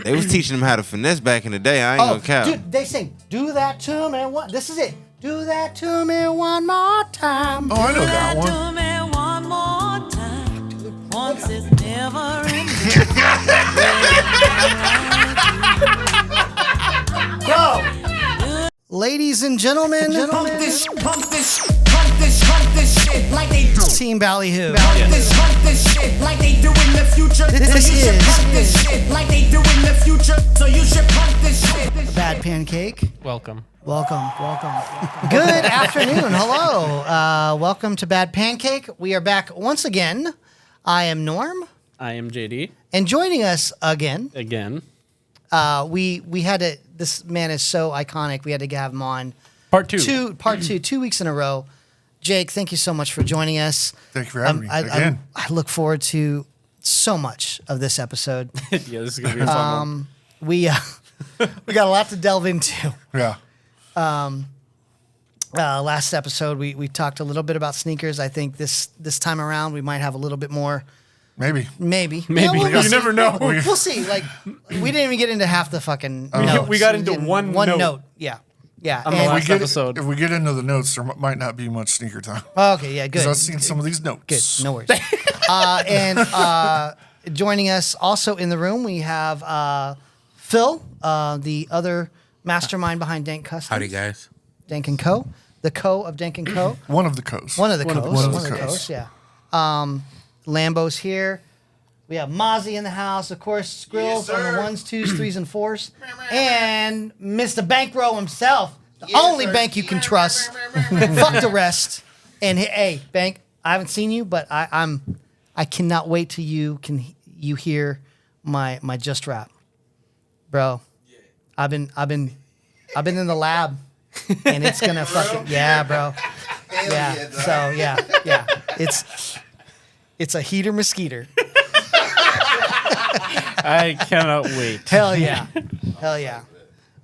They was teaching them how to finesse back in the day. I ain't gonna count. Dude, they sing, do that to me. This is it. Do that to me one more time. Oh, I know that one. Do me one more time. Once is never enough. Go. Ladies and gentlemen, Pump this shit like they do. Team Ballyhoo. Pump this shit like they do in the future. This so you should is- pump this shit like they do in the future. So you should pump this shit. Bad Pancake. Welcome. Welcome. Good afternoon. Hello. Welcome to Bad Pancake. We are back once again. I am Norm. I am JD. And joining us again, we had to. This man is so iconic. We had to have him on. Part two. Part two, 2 weeks in a row. Jake, thank you so much for joining us. Thank you for having me again. I look forward to so much of this episode. Yeah, this is gonna be a fun one. We got a lot to delve into. Yeah. Last episode, we talked a little bit about sneakers. I think this time around, we might have a little bit more. Maybe. Maybe. Yeah, You see. never know. We'll see. Like, we didn't even get into half the fucking notes. we got into did one note. note. Yeah. On the And- last episode. If we get into the notes, there might not be much sneaker time. okay, yeah, good. Because I've seen some of these notes. Good, no worries. And joining us also in the room, we have Phil, the other mastermind behind Dank Customs. Howdy, guys. Dank & Co. The Co of Dank & Co. One of the coasts. One of the coasts. one of the coasts. Yeah. Lambo's here. We have Mozzie in the house, of course. Skrills on the 1s, 2s, 3s, and 4s, and Mr. Bankroll himself, the only bank you can trust. Fuck the rest. And hey, Bank, I haven't seen you, but I cannot wait till you hear my just rap, bro. I've been in the lab, and it's gonna fucking bro. Yeah. So yeah. It's a heater mosquito. I cannot wait. Hell yeah.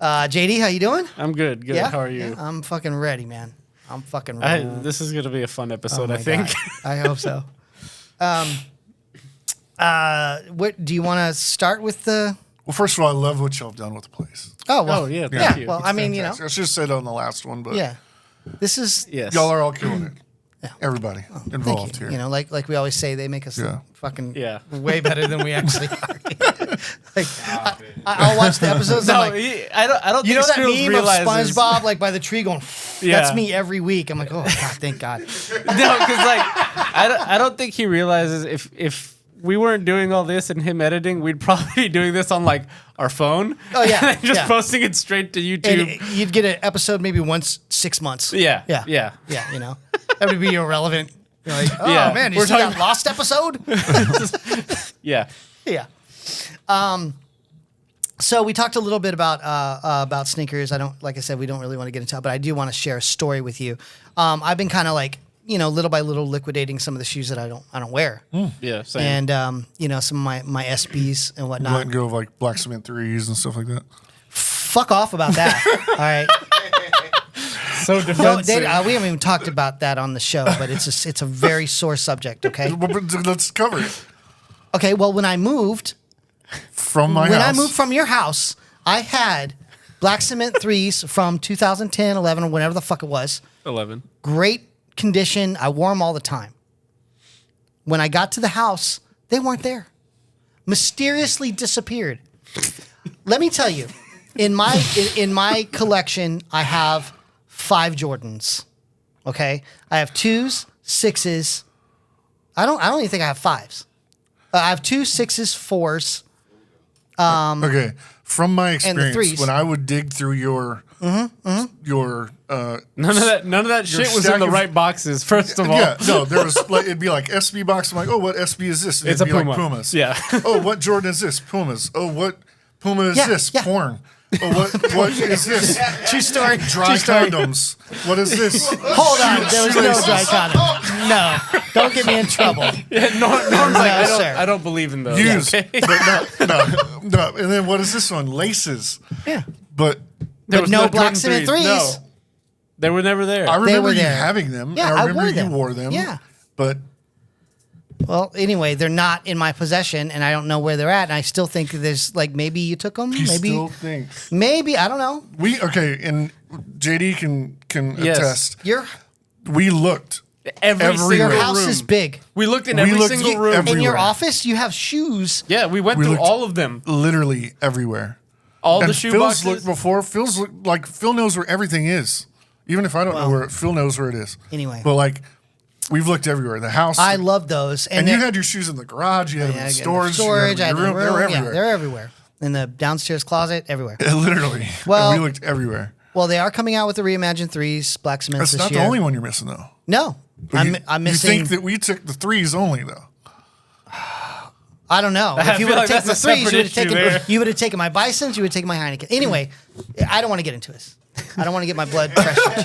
JD, how you doing? I'm good. Good. Yeah? How are you? Yeah, I'm fucking ready, man. I'm fucking ready. This is gonna be a fun episode. Oh I my think. God. I hope so. What do you want to start with the? Well, first of all, I love what y'all have done with the place. Oh well, Oh, yeah, yeah. thank you. Well, I mean, I should have said it on the last one, but yeah. This is Yes. y'all are all killing it. Everybody thank involved you. here. You know, like we always say, they make us Yeah. fucking Yeah. way better than we actually are. Like, I'll watch the episodes. No, I'm like, I don't. you know think that Skrills meme realizes, of SpongeBob, like by the tree, going. Yeah. That's me every week. I'm like, oh God, thank God. No, because like I don't think he realizes if we weren't doing all this and him editing, we'd probably be doing this on like our phone. Oh, yeah, and just yeah. posting it straight to And YouTube. you'd get an episode maybe once 6 months. Yeah. Yeah. You know, that would be irrelevant. You're like, oh Yeah. man, did you We're see talking- that Lost episode? Yeah. Yeah. So we talked a little bit about sneakers. Like I said, we don't really want to get into it, but I do want to share a story with you. I've been kind of like, little by little liquidating some of the shoes that I don't wear. Yeah. Same. And some of my SBs and whatnot. Letting go of like black cement 3s and stuff like that. Fuck off about that. All right. So No, defensive. we haven't even talked about that on the show, but it's a very sore subject. Okay. But let's cover it. Okay. Well, when I moved From my when house. I moved from your house, I had black cement 3s from 2010, 11, or whenever the fuck it was. 11. Great condition. I wore them all the time. When I got to the house, they weren't there. Mysteriously disappeared. Let me tell you, in my collection, I have 5 Jordans. Okay, I have 2s, 6s. I don't even think I have 5s. I have 2 6s, 4s. Okay. From my the experience, threes. when I would dig through your None of that shit was stack in the of- right boxes. First of all. Yeah, no, there was like it'd be like SB box. I'm like, oh, what SB is this? And It's it'd a be Puma. like Pumas. Yeah. Oh, what Jordan is this? Pumas. Oh, what Puma is Yeah, this? yeah. Porn. Oh, what is this? True story. Dry True story. condoms. What is this? Hold on, there was no dry condom. No, don't get me in trouble. Yeah, Norm's like, sir. I don't believe in those. Used. Okay? But no. And then what is this one? Laces. Yeah. But There But was no black Jordan cement 3s. 3s. No. They were never there. I remember were you there. having them. Yeah, and I I remember wore you them. wore them. Yeah. But Well, anyway, they're not in my possession, and I don't know where they're at. And I still think there's like maybe you took them. He Maybe still thinks. maybe I don't know. And JD can Yes. attest. We looked. Every Everywhere. Your single house room. is big. We looked in We every looked single room. every- In your Everywhere. office, you have shoes. Yeah, we went We through looked- all of them. Literally everywhere. All the And shoe Phil's boxes. looked before. Phil's looked like Phil knows where everything is. Even if I don't know where Phil knows where it is. Anyway. But like we've looked everywhere. The house. I love those. and you they're- had your shoes in the garage. You had them Yeah, in I the got storage. storage. I You had had a them in your room. They were room. Yeah, everywhere. they're everywhere. In the downstairs closet, everywhere. Literally. Well- And we looked everywhere. Well, they are coming out with the reimagined 3s, Black Cement That's this not year. the only one you're missing though. No, But I'm you missing. think that we took the 3s only though? I don't know. I If you feel would like have taken the that's a 3s, you separate would have issue taken. there. You would have taken my Bisons. You would have taken my Heineken. Anyway, I don't want to get into this. I don't want to get my blood pressure.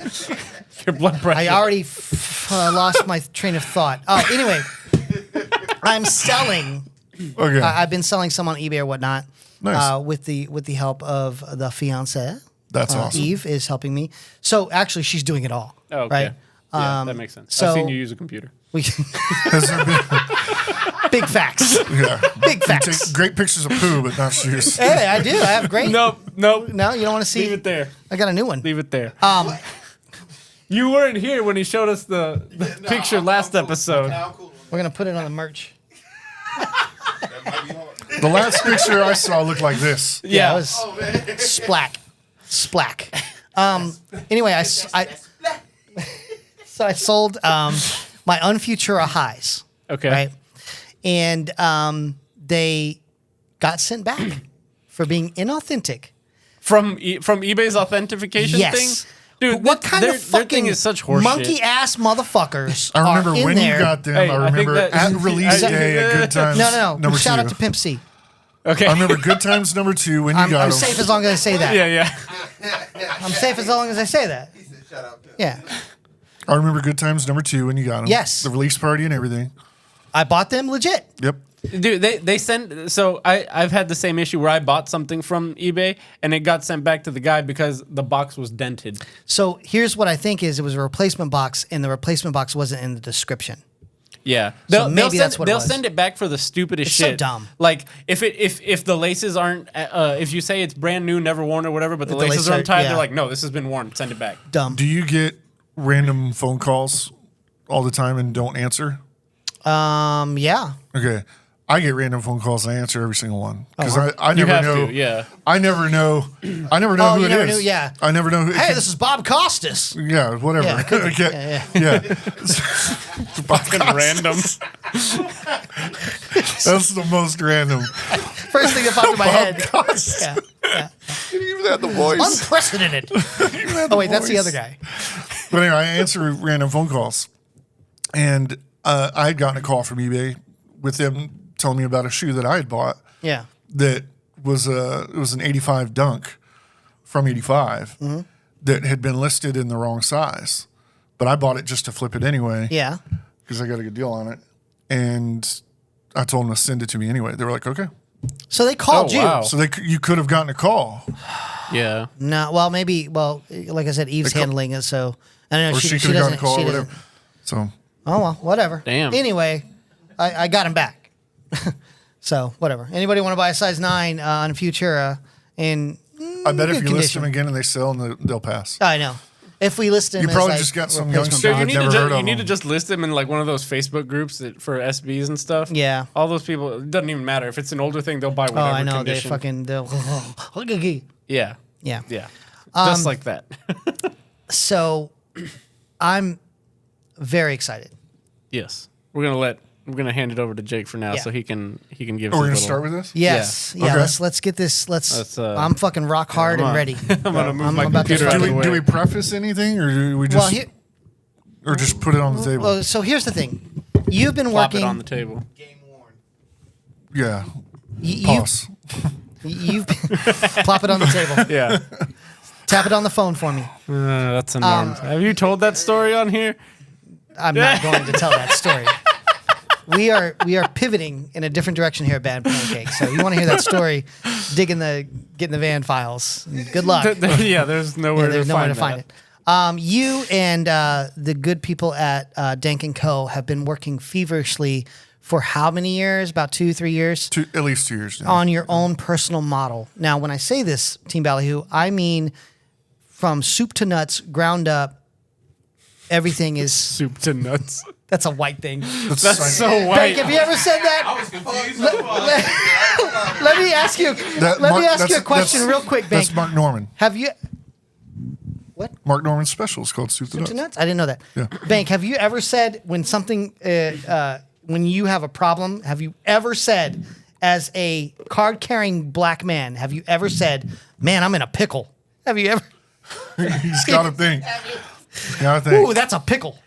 Too. Your blood pressure. I already lost my train of thought. Oh, anyway, I'm selling. Okay. I've been selling some on eBay or whatnot. Nice. With the help of the fiance. That's awesome. Eve is helping me. So actually, she's doing it all. Oh, okay. Right. Yeah, that makes sense. so- I've seen you use a computer. We Has there been, big facts. yeah. Big You facts. take great pictures of poo, but not shoes. Hey, I do. I have great. Nope. No, you don't want to see. Leave it there. I got a new one. Leave it there. Um, You weren't here when he showed us the picture last episode. we're gonna put it on the merch. The last picture I saw looked like this. Yeah, it was splack. Anyway, so I sold my Unfutura highs. Okay. Right, and they got sent back for being inauthentic. From eBay's authentication Yes. thing? Dude, What kind their of fucking thing is such horseshit. monkey ass motherfuckers I remember are in when there. you got them. Hey, I I think remember that- at release I- day at Good Times. No. Number Shout 2. out to Pimp C. Okay. I remember Good Times number 2 when you I'm got them. safe as long as I say that. yeah. I'm safe as long as I say that. Yeah. I remember Good Times number 2 when you got them. Yes. The release party and everything. I bought them legit. Yep. Dude, they send. So I've had the same issue where I bought something from eBay and it got sent back to the guy because the box was dented. So here's what I think is it was a replacement box, and the replacement box wasn't in the description. Yeah, So maybe that's what it they'll was. send it back for the stupidest It's so shit. dumb. Like if the laces aren't, if you say it's brand new, never worn or whatever, but the If the laces laces are are- untied, yeah. they're like, no, this has been worn. Send it back. Dumb. Do you get random phone calls all the time and don't answer? Yeah. Okay. I get random phone calls and I answer every single one because wow. I You never have know. to, yeah. I never know. I never know Oh, who you it never is. knew, yeah. I never know who. Hey, this is Bob Costas. Yeah, whatever. Yeah, it could be. Okay. Yeah, Fucking random. That's the most random. First thing that popped in my head. Yeah. You even had the voice. Unprecedented. Oh wait, that's the other guy. But anyway, I answer random phone calls, and I had gotten a call from eBay with them telling me about a shoe that I had bought Yeah. that was an 85 Dunk from 85 Mm-hmm. that had been listed in the wrong size, but I bought it just to flip it anyway. Yeah. Because I got a good deal on it, and I told them to send it to me anyway. They were like, okay. So they called Oh, you. wow. So you could have gotten a call, Yeah. No, well, maybe. Well, like I said, Eve's handling it, so I don't know. or she could have gotten a call, or whatever. So Oh well, whatever. Damn. Anyway, I got him back. So whatever. Anybody want to buy a size 9 on Futura? And I bet if good you list condition. them again and they sell, and they'll pass. I know. If we list them, You as probably like just got some replacement youngster Dude, box. you need, Never to, heard of you need to them. just list them in like one of those Facebook groups for SBs and stuff. Yeah. All those people, it doesn't even matter. If it's an older thing, they'll buy Oh, whatever I know. condition. They'll. Yeah. Yeah. Yeah. Just like that. So, I'm very excited. Yes. We're gonna hand it over to Jake for now Yeah. so he can give Oh, we're his gonna little- start with this. Yes. Yeah. Yeah. Okay. Let's get this. Let's, I'm fucking rock hard I'm and on. ready. I'm gonna move my about to computer out fucking- of the Do way. we preface anything, or do we just Well, here. or just put it on the table? Well, so here's the thing. You've been Plop working. it on the table. Yeah. you, Pause. you've plop it on the table. Yeah. Tap it on the phone for me. That's a norm. Have you told that story on here? I'm not going to tell that story. We are pivoting in a different direction here at Bad Pancake. So you want to hear that story? Get in the van files. Good luck. Yeah, there's nowhere, There's nowhere to that. find it. You and the good people at Dank & Co. have been working feverishly for how many years? About 2-3 years? At least 2 years. Yeah. On your own personal model. Now, when I say this, Team Ballyhoo, I mean from soup to nuts, ground up, everything is... Soup to nuts. That's a white thing. That's So Bank, white. have you ever said that? I was confused. Let me ask you. Let me ask you a question real quick, Bank. That's Mark Norman. Have you Mark Norman's special is called Soup to Nuts. to nuts? I didn't know that. Yeah. Bank, have you ever said when something when you have a problem? Have you ever said, as a card-carrying black man, have you ever said, "Man, I'm in a pickle"? Have you ever? He's got to think. Got to think. Ooh, that's a pickle.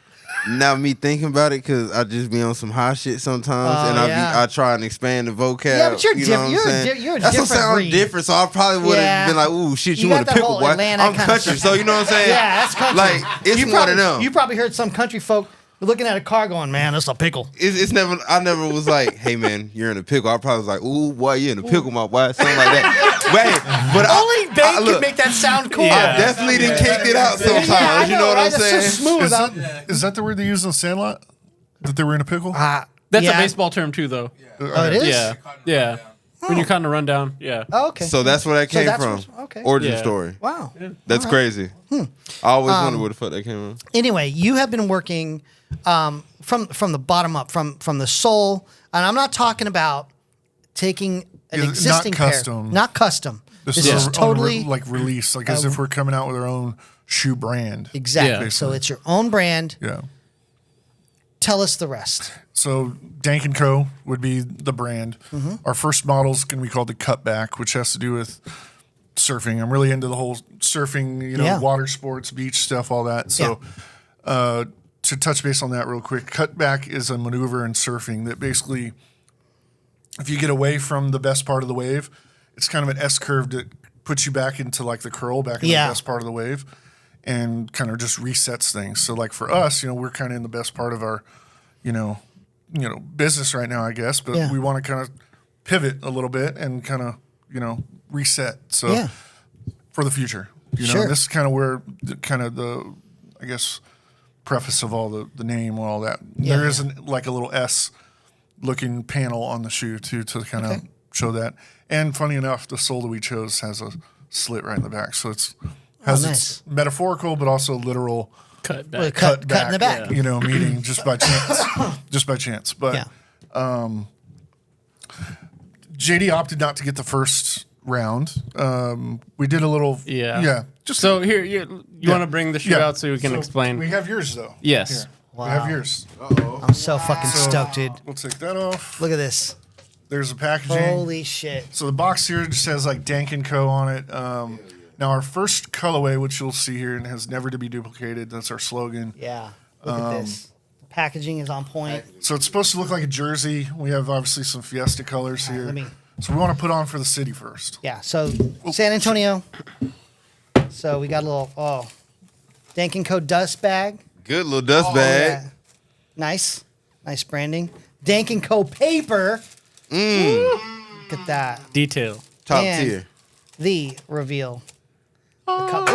Now me thinking about it, cause I just be on some high shit sometimes, and yeah. I try and expand the vocab. Yeah, but you're you know what I'm different. saying? You're a That's what I'm different saying. I'm breed. different, so I probably would have Yeah. been like, "Ooh, shit, you You want got a that pickle, whole boy?" Atlanta I'm kinda country, shit. so you know what I'm saying? Yeah, that's country. Like it's one probably, of them. You probably heard some country folk looking at a car going, "Man, that's a pickle." It's never. I never was like, "Hey man, you're in a pickle." I probably was like, "Ooh, boy, you in a pickle, my boy," something like that. Wait, but Only Bank look, can make that sound cool. Yeah. I definitely didn't kick it out sometimes. Yeah, I you know what right? I'm That's saying? so smooth. Is that the word they use in Sandlot? That they were in a pickle? That's Yeah. a baseball term too, though. Oh, it is? Yeah, yeah. When you kind of run down, yeah. Oh, okay. So that's where that So came that's from. where- okay. Origin Yeah. story. Wow. That's crazy. I always wondered where the fuck that came from. Anyway, you have been working from the bottom up, from the soul, and I'm not talking about taking an Yeah, not existing pair, custom. not custom. This This is is totally like release, like as if we're coming out with our own shoe brand. exactly. Yeah. So it's your own brand. Yeah. Tell us the rest. So Dank & Co. would be the brand. Mm-hmm. Our first model is going to be called the CUTBACK, which has to do with surfing. I'm really into the whole surfing, Yeah. water sports, beach stuff, all that. So to touch base on that real quick, CUTBACK is a maneuver in surfing that basically, if you get away from the best part of the wave, it's kind of an S curve that puts you back into like the curl, back in Yeah. the best part of the wave, and kind of just resets things. So like for us, we're kind of in the best part of our, business right now, I guess, but Yeah. we want to kind of pivot a little bit and kind of, reset. So Yeah. for the future, Sure. this is kind of where the I guess, preface of all the name and all that. Yeah, There yeah. isn't like a little S looking panel on the shoe too, to kind of Okay. show that. And funny enough, the sole that we chose has a slit right in the back. So has nice. its metaphorical, but also literal Cut Well, back. cut in the back. meaning just by chance. Just by chance. But Yeah. JD opted not to get the first round. We did a little, Yeah. Just So here, you want to bring the shoe yeah. out so we can explain? We have yours though. Yes. Here. Wow. We have yours. I'm so fucking stoked, dude. We'll take that off. Look at this. There's the packaging. Holy shit. So the box here just has like Dank & Co. on it. Now our first colorway, which you'll see here, and has never to be duplicated. That's our slogan. Yeah. Look at this. The packaging is on point. So it's supposed to look like a jersey. We have obviously some Fiesta colors here. let me- So we want to put on for the city first. Yeah. So San Antonio. So we got a little Dank & Co. dust bag. Good little dust bag. Yeah. Nice branding. Dank & Co. paper. Look at that. Detail. Top And tier. The reveal. The cup.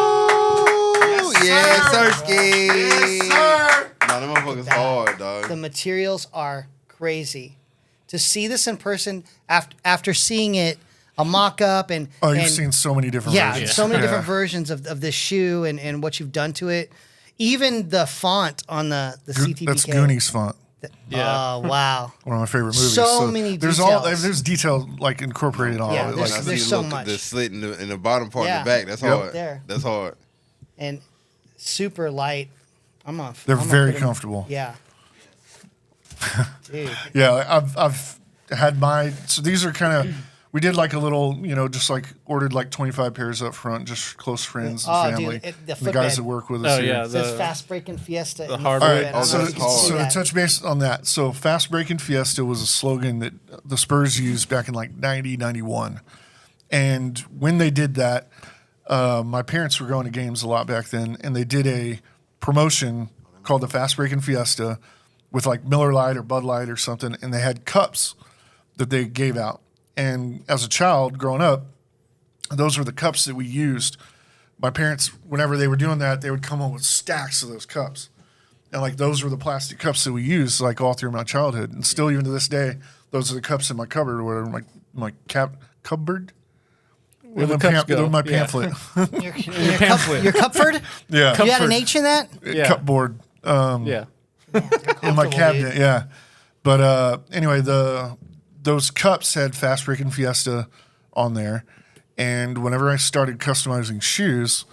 Oh, yeah, Sirski. Nah, them motherfuckers hard, dog. The materials are crazy. To see this in person after seeing it, a mock-up and Oh, you've and- seen so many different yeah, versions. so many different versions of this shoe and what you've done to it. Even the font on the CTBK. That's Goonies font. Yeah. Oh wow. One of my favorite movies. So many there's details. there's detail like incorporated on Yeah, it. there's- Like, I see there's the so little- much. The slit in the bottom part Yeah. of the back. That's Yep. hard. There. That's hard. And super light. they're very comfortable. Yeah. Dude. Yeah, I've had so these are kind of, we did like a little, just like ordered like 25 pairs up front, just close friends and Oh, dude, family. the the guys footbed. that work with us Oh, here. yeah. It says The- fast breaking Fiesta. the in hard- All footbed. right, I don't so, know if you can see so to that. touch base on that, so Fast Breaking Fiesta was a slogan that the Spurs used back in like 90, 91. And when they did that, my parents were going to games a lot back then, and they did a promotion called the Fast Breaking Fiesta with like Miller Lite or Bud Light or something, and they had cups that they gave out. And as a child growing up, those were the cups that we used my parents, whenever they were doing that, they would come home with stacks of those cups. And like those were the plastic cups that we used like all through my childhood. And still even to this day, those are the cups in my cupboard or whatever, my cupboard? Where the cups go. With my Yeah. pamphlet. Your pamphlet. your Cupford? Yeah. You had an Cupford. H in that? Yeah. Cupboard. Yeah. In my cabinet, yeah. But anyway, those cups had Fast Breaking Fiesta on there. And whenever I started customizing shoes,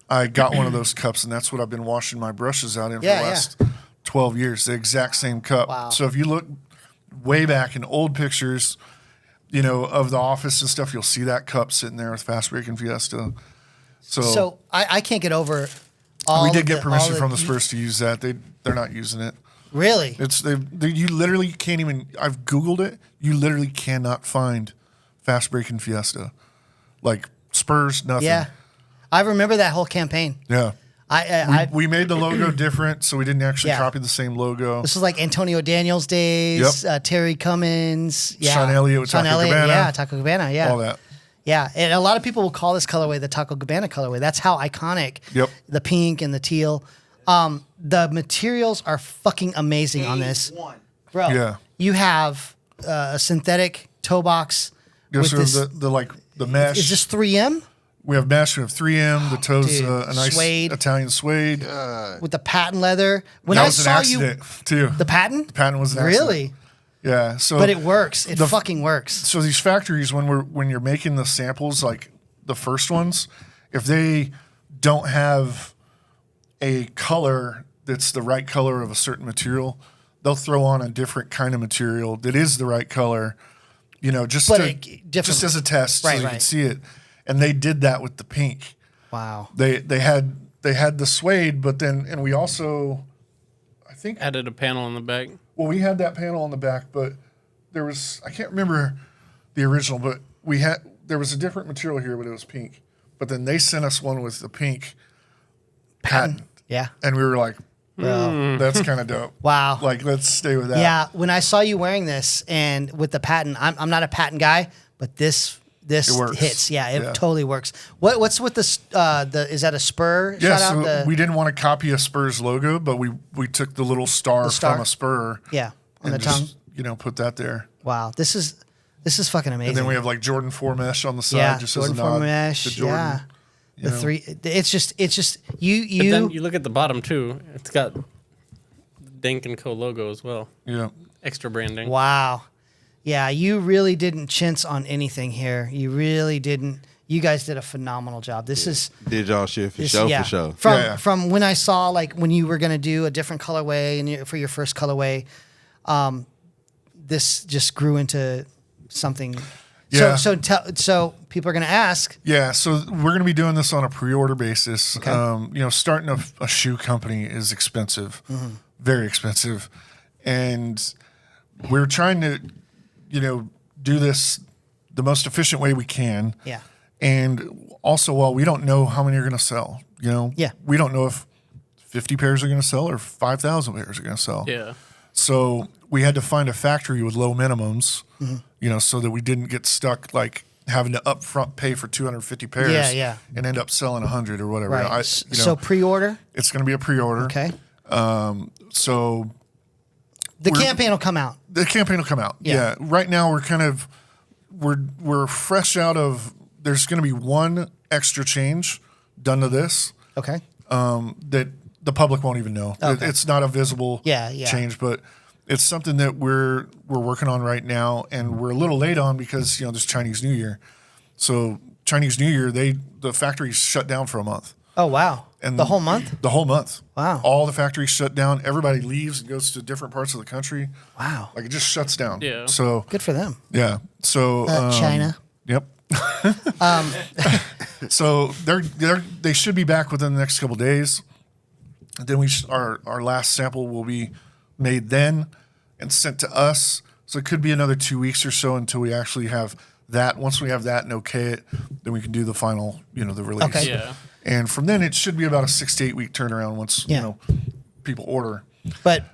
I got one of those cups, and that's what I've been washing my brushes out in for the last 12 years. The exact same cup. Wow. So if you look way back in old pictures, you know, of the office and stuff, you'll see that cup sitting there with Fast Breaking Fiesta. So I can't get over all we did of get the- permission all from the you- Spurs to use that. They're not using it. Really? It's you literally can't even. I've Googled it. You literally cannot find Fast Breaking Fiesta, like Spurs. Nothing. Yeah. I remember that whole campaign. Yeah. We We made the logo different, so we didn't actually Yeah. copy the same logo. this was like Antonio Daniels days, Terry Cummins, Sean Elliott with Sean Taco Elliott, Cabana. yeah, Taco Cabana, yeah, All that. yeah. And a lot of people will call this colorway the Taco Cabana colorway. That's how iconic. Yep. The pink and the teal. The materials are fucking amazing on this, bro. Yeah. You have a synthetic toe box Yes, with so this. the mesh. Is this 3M we have mesh. We have 3M. The toes, Dude, a nice suede. Italian suede. with the patent leather? When That I was an saw accident you, too. the patent. patent was an accident. Really? Yeah. So, But it works. It the- fucking works. So these factories, when you're making the samples, like the first ones, if they don't have a color that's the right color of a certain material, they'll throw on a different kind of material that is the right color, you know, just But to, it- different- just as a test, Right, so you right. can see it. And they did that with the pink. Wow. They had the suede, but then and we also, I think, Added a panel on the back. well, we had that panel on the back, but there was, I can't remember the original, but there was a different material here, but it was pink. But then they sent us one with the pink patent. Yeah. And we were like, Bro. that's kind of dope. Wow. Like, let's stay with that. Yeah. When I saw you wearing this and with the patent, I'm not a patent guy, but this It works. hits. Yeah, it Yeah. totally works. What's with this? Is that a spur? Yeah, Shout so out the we didn't want to copy a Spurs logo, but we took the little star, star? from a spur. yeah on and the just, tongue. you know, put that there. Wow. This is fucking amazing. And then we have like Jordan 4 mesh on the side, yeah just Jordan as a 4 nod mesh. to Jordan. Yeah. you The know. three. It's just But you. then you look at the bottom too. It's got Dank & Co logo as well. Yeah. Extra branding. Wow. Yeah, you really didn't chintz on anything here. You really didn't. You guys did a phenomenal job. This is Did y'all shit for this- show yeah. for show. From Yeah. from when I saw like when you were gonna do a different colorway and for your first colorway, this just grew into something. Yeah. So people are gonna ask. Yeah, so we're going to be doing this on a pre-order basis. Okay. You know, starting a shoe company is expensive, very expensive, and we're trying to, you know, do this the most efficient way we can. Yeah. And also, while we don't know how many are going to sell, you know, Yeah. we don't know if 50 pairs are going to sell or 5,000 pairs are going to sell. Yeah. So we had to find a factory with low minimums, Mm-hmm. you know, so that we didn't get stuck like having to upfront pay for 250 pairs Yeah, yeah. and end up selling 100 or whatever. Right. You know, So pre-order. it's going to be a pre-order. Okay. So The We're- campaign will come out. the campaign will come out. Yeah. Yeah. Right now we're kind of we're fresh out of. There's going to be one extra change done to this Okay. that the public won't even know. Okay. It's not a visible Yeah, yeah. change, but it's something that we're working on right now, and we're a little late on because you know there's Chinese New Year. So Chinese New Year, the factories shut down for a month. Oh wow. And the whole month. The whole month. Wow. All the factories shut down. Everybody leaves and goes to different parts of the country. Wow. Like it just shuts down. Yeah. So Good for them. yeah. So China. Yep. So they should be back within the next couple days. And then our last sample will be made then and sent to us. So it could be another 2 weeks or so until we actually have that. Once we have that and okay it, then we can do the final, you know, the release. Okay. Yeah. And from then it should be about a 6 to 8 week turnaround once Yeah. you know people order. But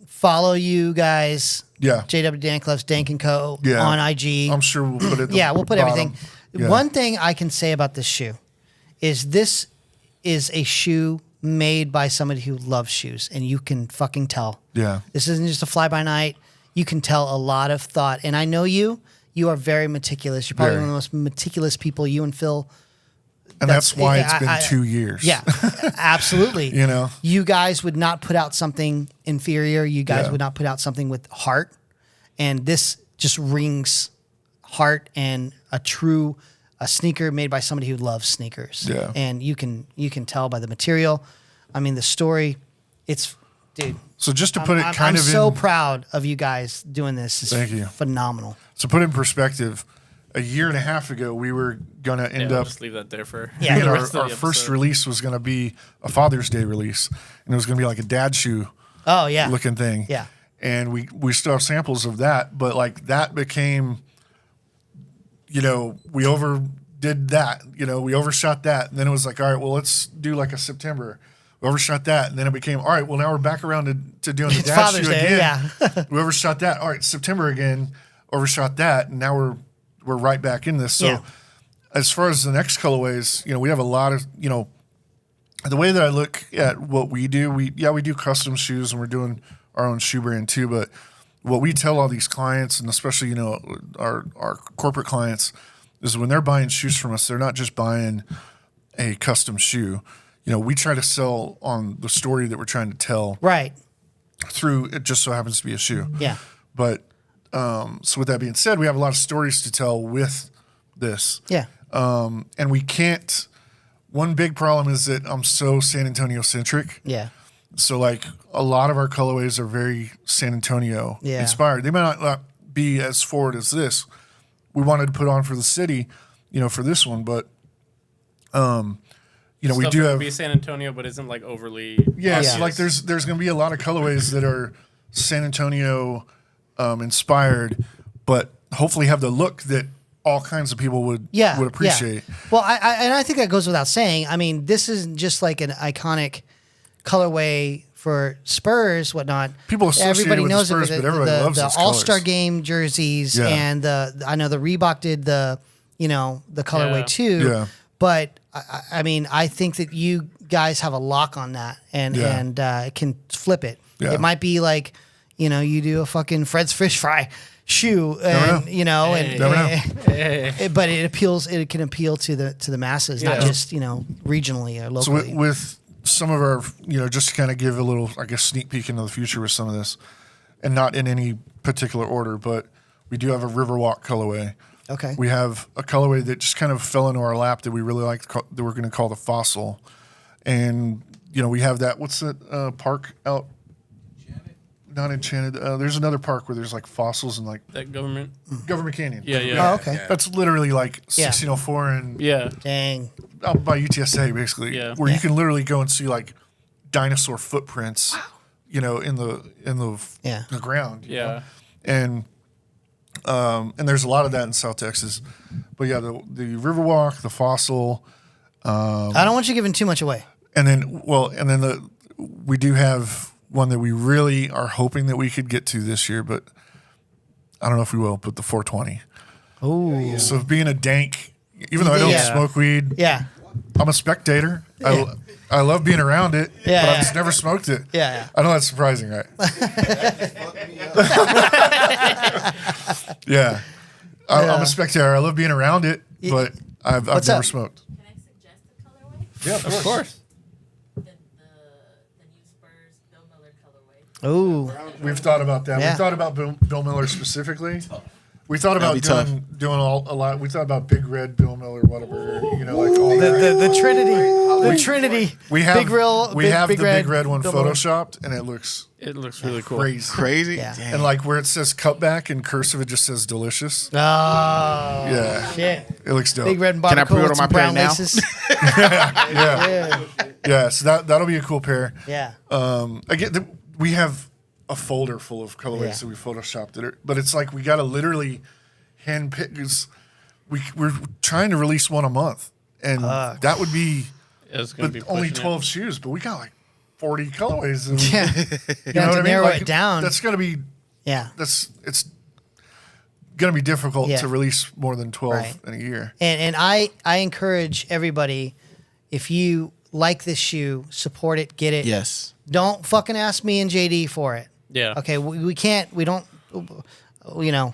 follow you guys. Yeah. JW Danklefs, Dank & Co. Yeah. on IG. I'm sure we'll put it. At the Yeah, we'll put bottom. everything. Yeah. One thing I can say about this shoe is this is a shoe made by somebody who loves shoes, and you can fucking tell. Yeah. This isn't just a fly-by-night. You can tell a lot of thought. And I know you are very meticulous. You're probably Very. one of the most meticulous people, you and Phil. And that's why it's been I- 2 years. Yeah, absolutely. You know? You guys would not put out something inferior. You guys Yeah. would not put out something with heart. And this just rings heart and a sneaker made by somebody who loves sneakers. Yeah. And you can tell by the material. I mean, the story, dude. So just to put it I'm kind of so in, proud of you guys doing this. It's Thank you. phenomenal. so put it in perspective, a year and a half ago, we were going to end I'll up, just leave that there for Yeah. the our rest of the first episode. release was going to be a Father's Day release. And it was going to be like a dad shoe Oh, yeah. looking thing. Yeah. And we still have samples of that, but like that became, we overdid that, we overshot that. And then it was like, all right, well, let's do like a September. We overshot that. And then it became, all right, well, now we're back around to doing the It's dad Father's shoe Day, again. yeah. We overshot that. All right, September again, overshot that. And now we're right back in this. So Yeah. as far as the next colorways, we have a lot of, the way that I look at what we do, we do custom shoes and we're doing our own shoe brand too. But what we tell all these clients, and especially, our corporate clients, is when they're buying shoes from us, they're not just buying a custom shoe. We try to sell on the story that we're trying to tell Right. through it just so happens to be a shoe. Yeah. But so with that being said, we have a lot of stories to tell with this. Yeah. And we can't. One big problem is that I'm so San Antonio centric. Yeah. So like a lot of our colorways are very San Antonio Yeah. inspired. They might not be as forward as this. We wanted to put on for the city, for this one, but we Stuff do that would have be San Antonio, but isn't like overly. yeah. So Yeah. like there's going to be a lot of colorways that are San Antonio inspired, but hopefully have the look that all kinds of people would appreciate. Yeah. Well, I think that goes without saying. I mean, this isn't just like an iconic colorway for Spurs, whatnot. People associate everybody it with the knows Spurs, it. but everybody loves the those All-Star colors. Game jerseys, Yeah. and I know the Reebok did the colorway Yeah. too. Yeah. But I mean, I think that you guys have a lock on that, and can flip it. Yeah. It might be like, you do a fucking Fred's Fish Fry shoe, and Never know. but it appeals. It can appeal to the masses, not Yeah. just regionally or So locally. with some of our, just to kind of give a little, I guess, sneak peek into the future with some of this, and not in any particular order, but we do have a Riverwalk colorway. Okay. We have a colorway that just kind of fell into our lap that we really like that we're going to call the Fossil, and we have that. What's that park out? Not Enchanted. There's another park where there's like fossils and like That government. Government Canyon. Yeah. Oh, okay. That's literally like Yeah. 1604 and Yeah. Dang. out by UTSA basically, Yeah. where Yeah. you can literally go and see like dinosaur footprints, in the Yeah. the ground. you Yeah. know? And there's a lot of that in South Texas. But yeah, the Riverwalk, the Fossil, I don't want you giving too much away. and then we do have one that we really are hoping that we could get to this year, but I don't know if we will. But the 420. Oh. So being a dank, even though I don't Yeah. smoke weed, Yeah. I'm a spectator. I love being around it, Yeah, but yeah. I've just never smoked it. Yeah. I know that's surprising, right? Yeah. I'm a spectator. I love being around it, but I've What's never up? smoked. Can I suggest a colorway? Yeah, of course. The new Spurs Bill Miller colorway. Oh. We've thought about that. Yeah. We thought about Bill Miller specifically. We thought about doing a lot. We thought about Big Red, Bill Miller, whatever. Like all that. The Trinity. The Trinity. We have Big Real. we have Big the Big Red one Bill Miller. photoshopped, and it looks It looks really cool. crazy. Crazy. Yeah. Damn. And like where it says cutback in cursive, it just says delicious. Oh. Yeah, Shit. it looks dope. Big red and Can I barnacle pre-order with my some brown pair now? laces. Yeah, so that'll be a cool pair. Yeah. We have a folder full of colorways Yeah. that we photoshopped it, but it's like we got to literally hand pick. 'Cause we're trying to release one a month, and that would be It's gonna be only pushing it. 12 shoes, but we got like 40 colorways. And, Yeah. you have to narrow Like, it down. That's gonna be Yeah. it's gonna be difficult Yeah. to release more than 12 Right. in a year. And I encourage everybody, if you like this shoe, support it, get it. Yes. Don't fucking ask me and JD for it. Yeah. Okay, we can't, we don't, you know,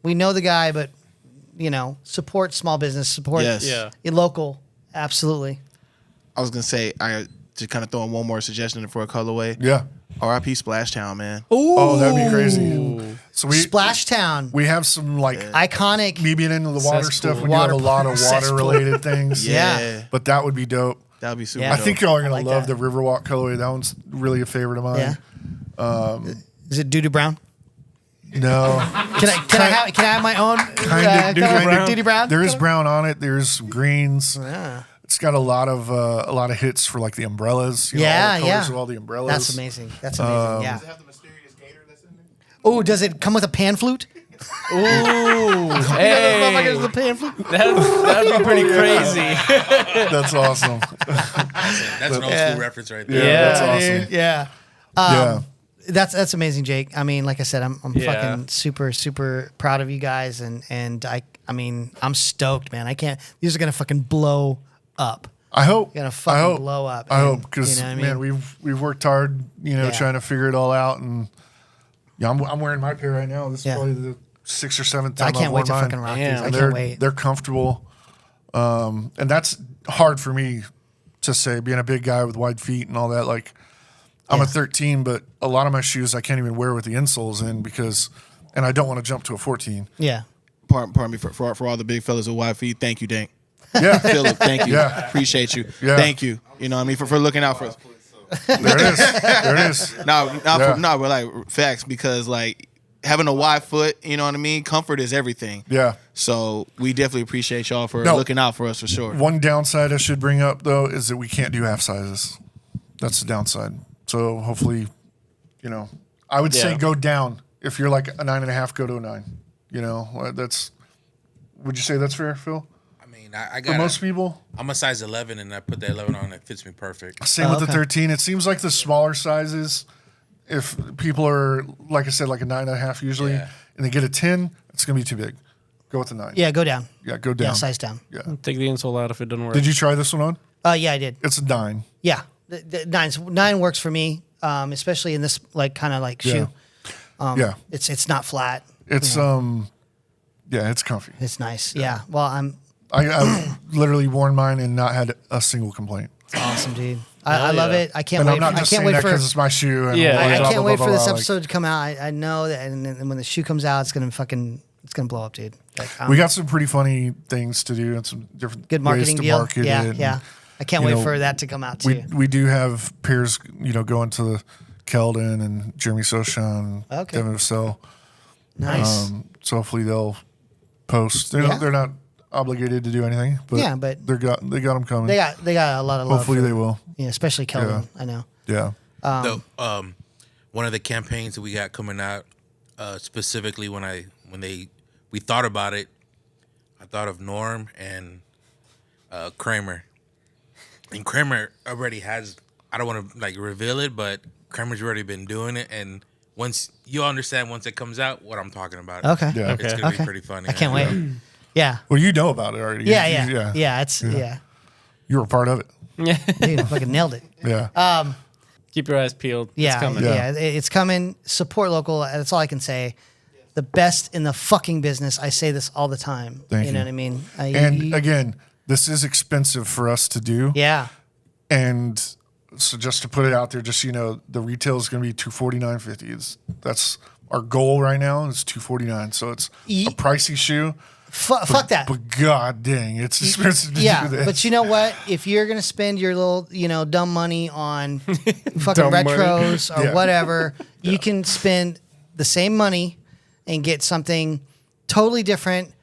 we know the guy, but, you know, support small business, support Yes. Yeah. your local. Absolutely. I was gonna say I to kind of throw in one more suggestion for a colorway. Yeah. R.I.P. Splash Town, man. Oh, that'd be crazy. So Splash Town. we have some like Iconic. me being into the water Cesspool. stuff. We do have a lot of water related things. Yeah. But that would be dope. That would be super. Yeah. I dope. think y'all are gonna like love that. the Riverwalk colorway. That one's really a favorite of mine. Yeah. Is it Doo-Doo Brown? No. Can I have my own Kinda color? Doo-Doo Brown? There is brown on it. There's some greens. Yeah. It's got a lot of hits for like the umbrellas. You know, Yeah, all the colors yeah. of all the umbrellas. That's amazing. That's amazing. Yeah. Does it have the mysterious gator that's in there? Oh, does it come with a pan flute? Ooh, Motherfuckers hey, with a pan flute. that'd be pretty crazy. That's awesome. That's an old school reference right there. Yeah, that's dude, awesome. Yeah. Yeah. That's amazing, Jake. I mean, like I said, I'm Yeah. fucking super proud of you guys, and I mean, I'm stoked, man. I can't. These are gonna fucking blow up. I hope. Gonna I fucking hope. blow up. I and, hope because you know what I man, mean? we've worked hard, you know, Yeah. trying to figure it all out, and yeah, I'm wearing my pair right now. This is Yeah. probably the 6th or 7th time I can't I've wait to worn fucking mine. rock Damn. these. I And can't wait. They're comfortable, and that's hard for me to say. Being a big guy with wide feet and all that, like I'm Yeah. a 13, but a lot of my shoes I can't even wear with the insoles in because, and I don't want to jump to a 14. Yeah. Pardon me for all the big fellas with wide feet. Thank you, Dank. Yeah, Philip, thank you. Yeah. Appreciate you. Yeah. Thank you. You know what I mean? For looking out for us. there it is. There it is. No, we're like facts because like having a wide foot, you know what I mean? Comfort is everything. Yeah. So we definitely appreciate y'all for No. looking out for us for sure. One downside I should bring up though is that we can't do half sizes. That's the downside. So hopefully, you know, I would say Yeah. go down. If you're like a 9.5, go to a 9. You know, that's. Would you say that's fair, Phil? I mean, I For got most people, I'm a size 11, and I put the 11 on. It fits me perfect. same with the okay. 13. It seems like the smaller sizes. If people are like I said, like a 9.5 usually, Yeah. and they get a 10, it's gonna be too big. Go with the 9. Yeah. Go down. Yeah, go down. Yeah. Size down. Yeah. Take the insole out if it doesn't work. Did you try this one on? Yeah, I did. It's a 9. Yeah. The 9 works for me, especially in this like kind of like shoe. Yeah. It's not flat. It's yeah, it's comfy. It's nice. Yeah. Well, I've literally worn mine and not had a single complaint. awesome, dude. I love yeah. it. I can't And wait. I'm not I just can't saying wait that for. because it's my shoe. And Yeah, blah, yeah. I blah, can't blah, wait blah, for this blah, episode to come out. I know that, and then when the shoe comes out, it's gonna blow up, dude. Like, we got some pretty funny things to do and some different good ways marketing to deal. market Yeah, it. yeah. I can't you wait know, for that to come out too. We do have pairs, you know, going to the Keldon and Jeremy Sochan, Okay. Devin Vassell. Nice. So hopefully they'll post. Yeah. They're not obligated to do anything, but Yeah, but they got them coming. they got a lot of love. Hopefully for, they will. Yeah, especially Kelvin. I know. Yeah. One of the campaigns that we got coming out, specifically when we thought about it, I thought of Norm and Kramer. And Kramer already has. I don't want to like reveal it, but Kramer's already been doing it, and once you understand, once it comes out, what I'm talking about. Okay. Yeah. It's gonna be pretty funny. I can't wait. Yeah. Well, you know about it already. Yeah, You- yeah, yeah. It's yeah. You were a part of it. Yeah. Dude, I fucking nailed it. Yeah. Keep your eyes peeled. Yeah, It's coming. yeah, it's coming. Support local. That's all I can say. The best in the fucking business. I say this all the time. Thank you know you. what I mean? And again, this is expensive for us to do. yeah, And so just to put it out there, just so you know, the retail is going to be $249.50. That's our goal right now is $249. So it's a pricey shoe. fuck that. But god dang, it's expensive to Yeah, do this. but you know what? If you're gonna spend your little, dumb money on fucking Dumb money. retros or Yeah. whatever, you can spend the same money and get something totally different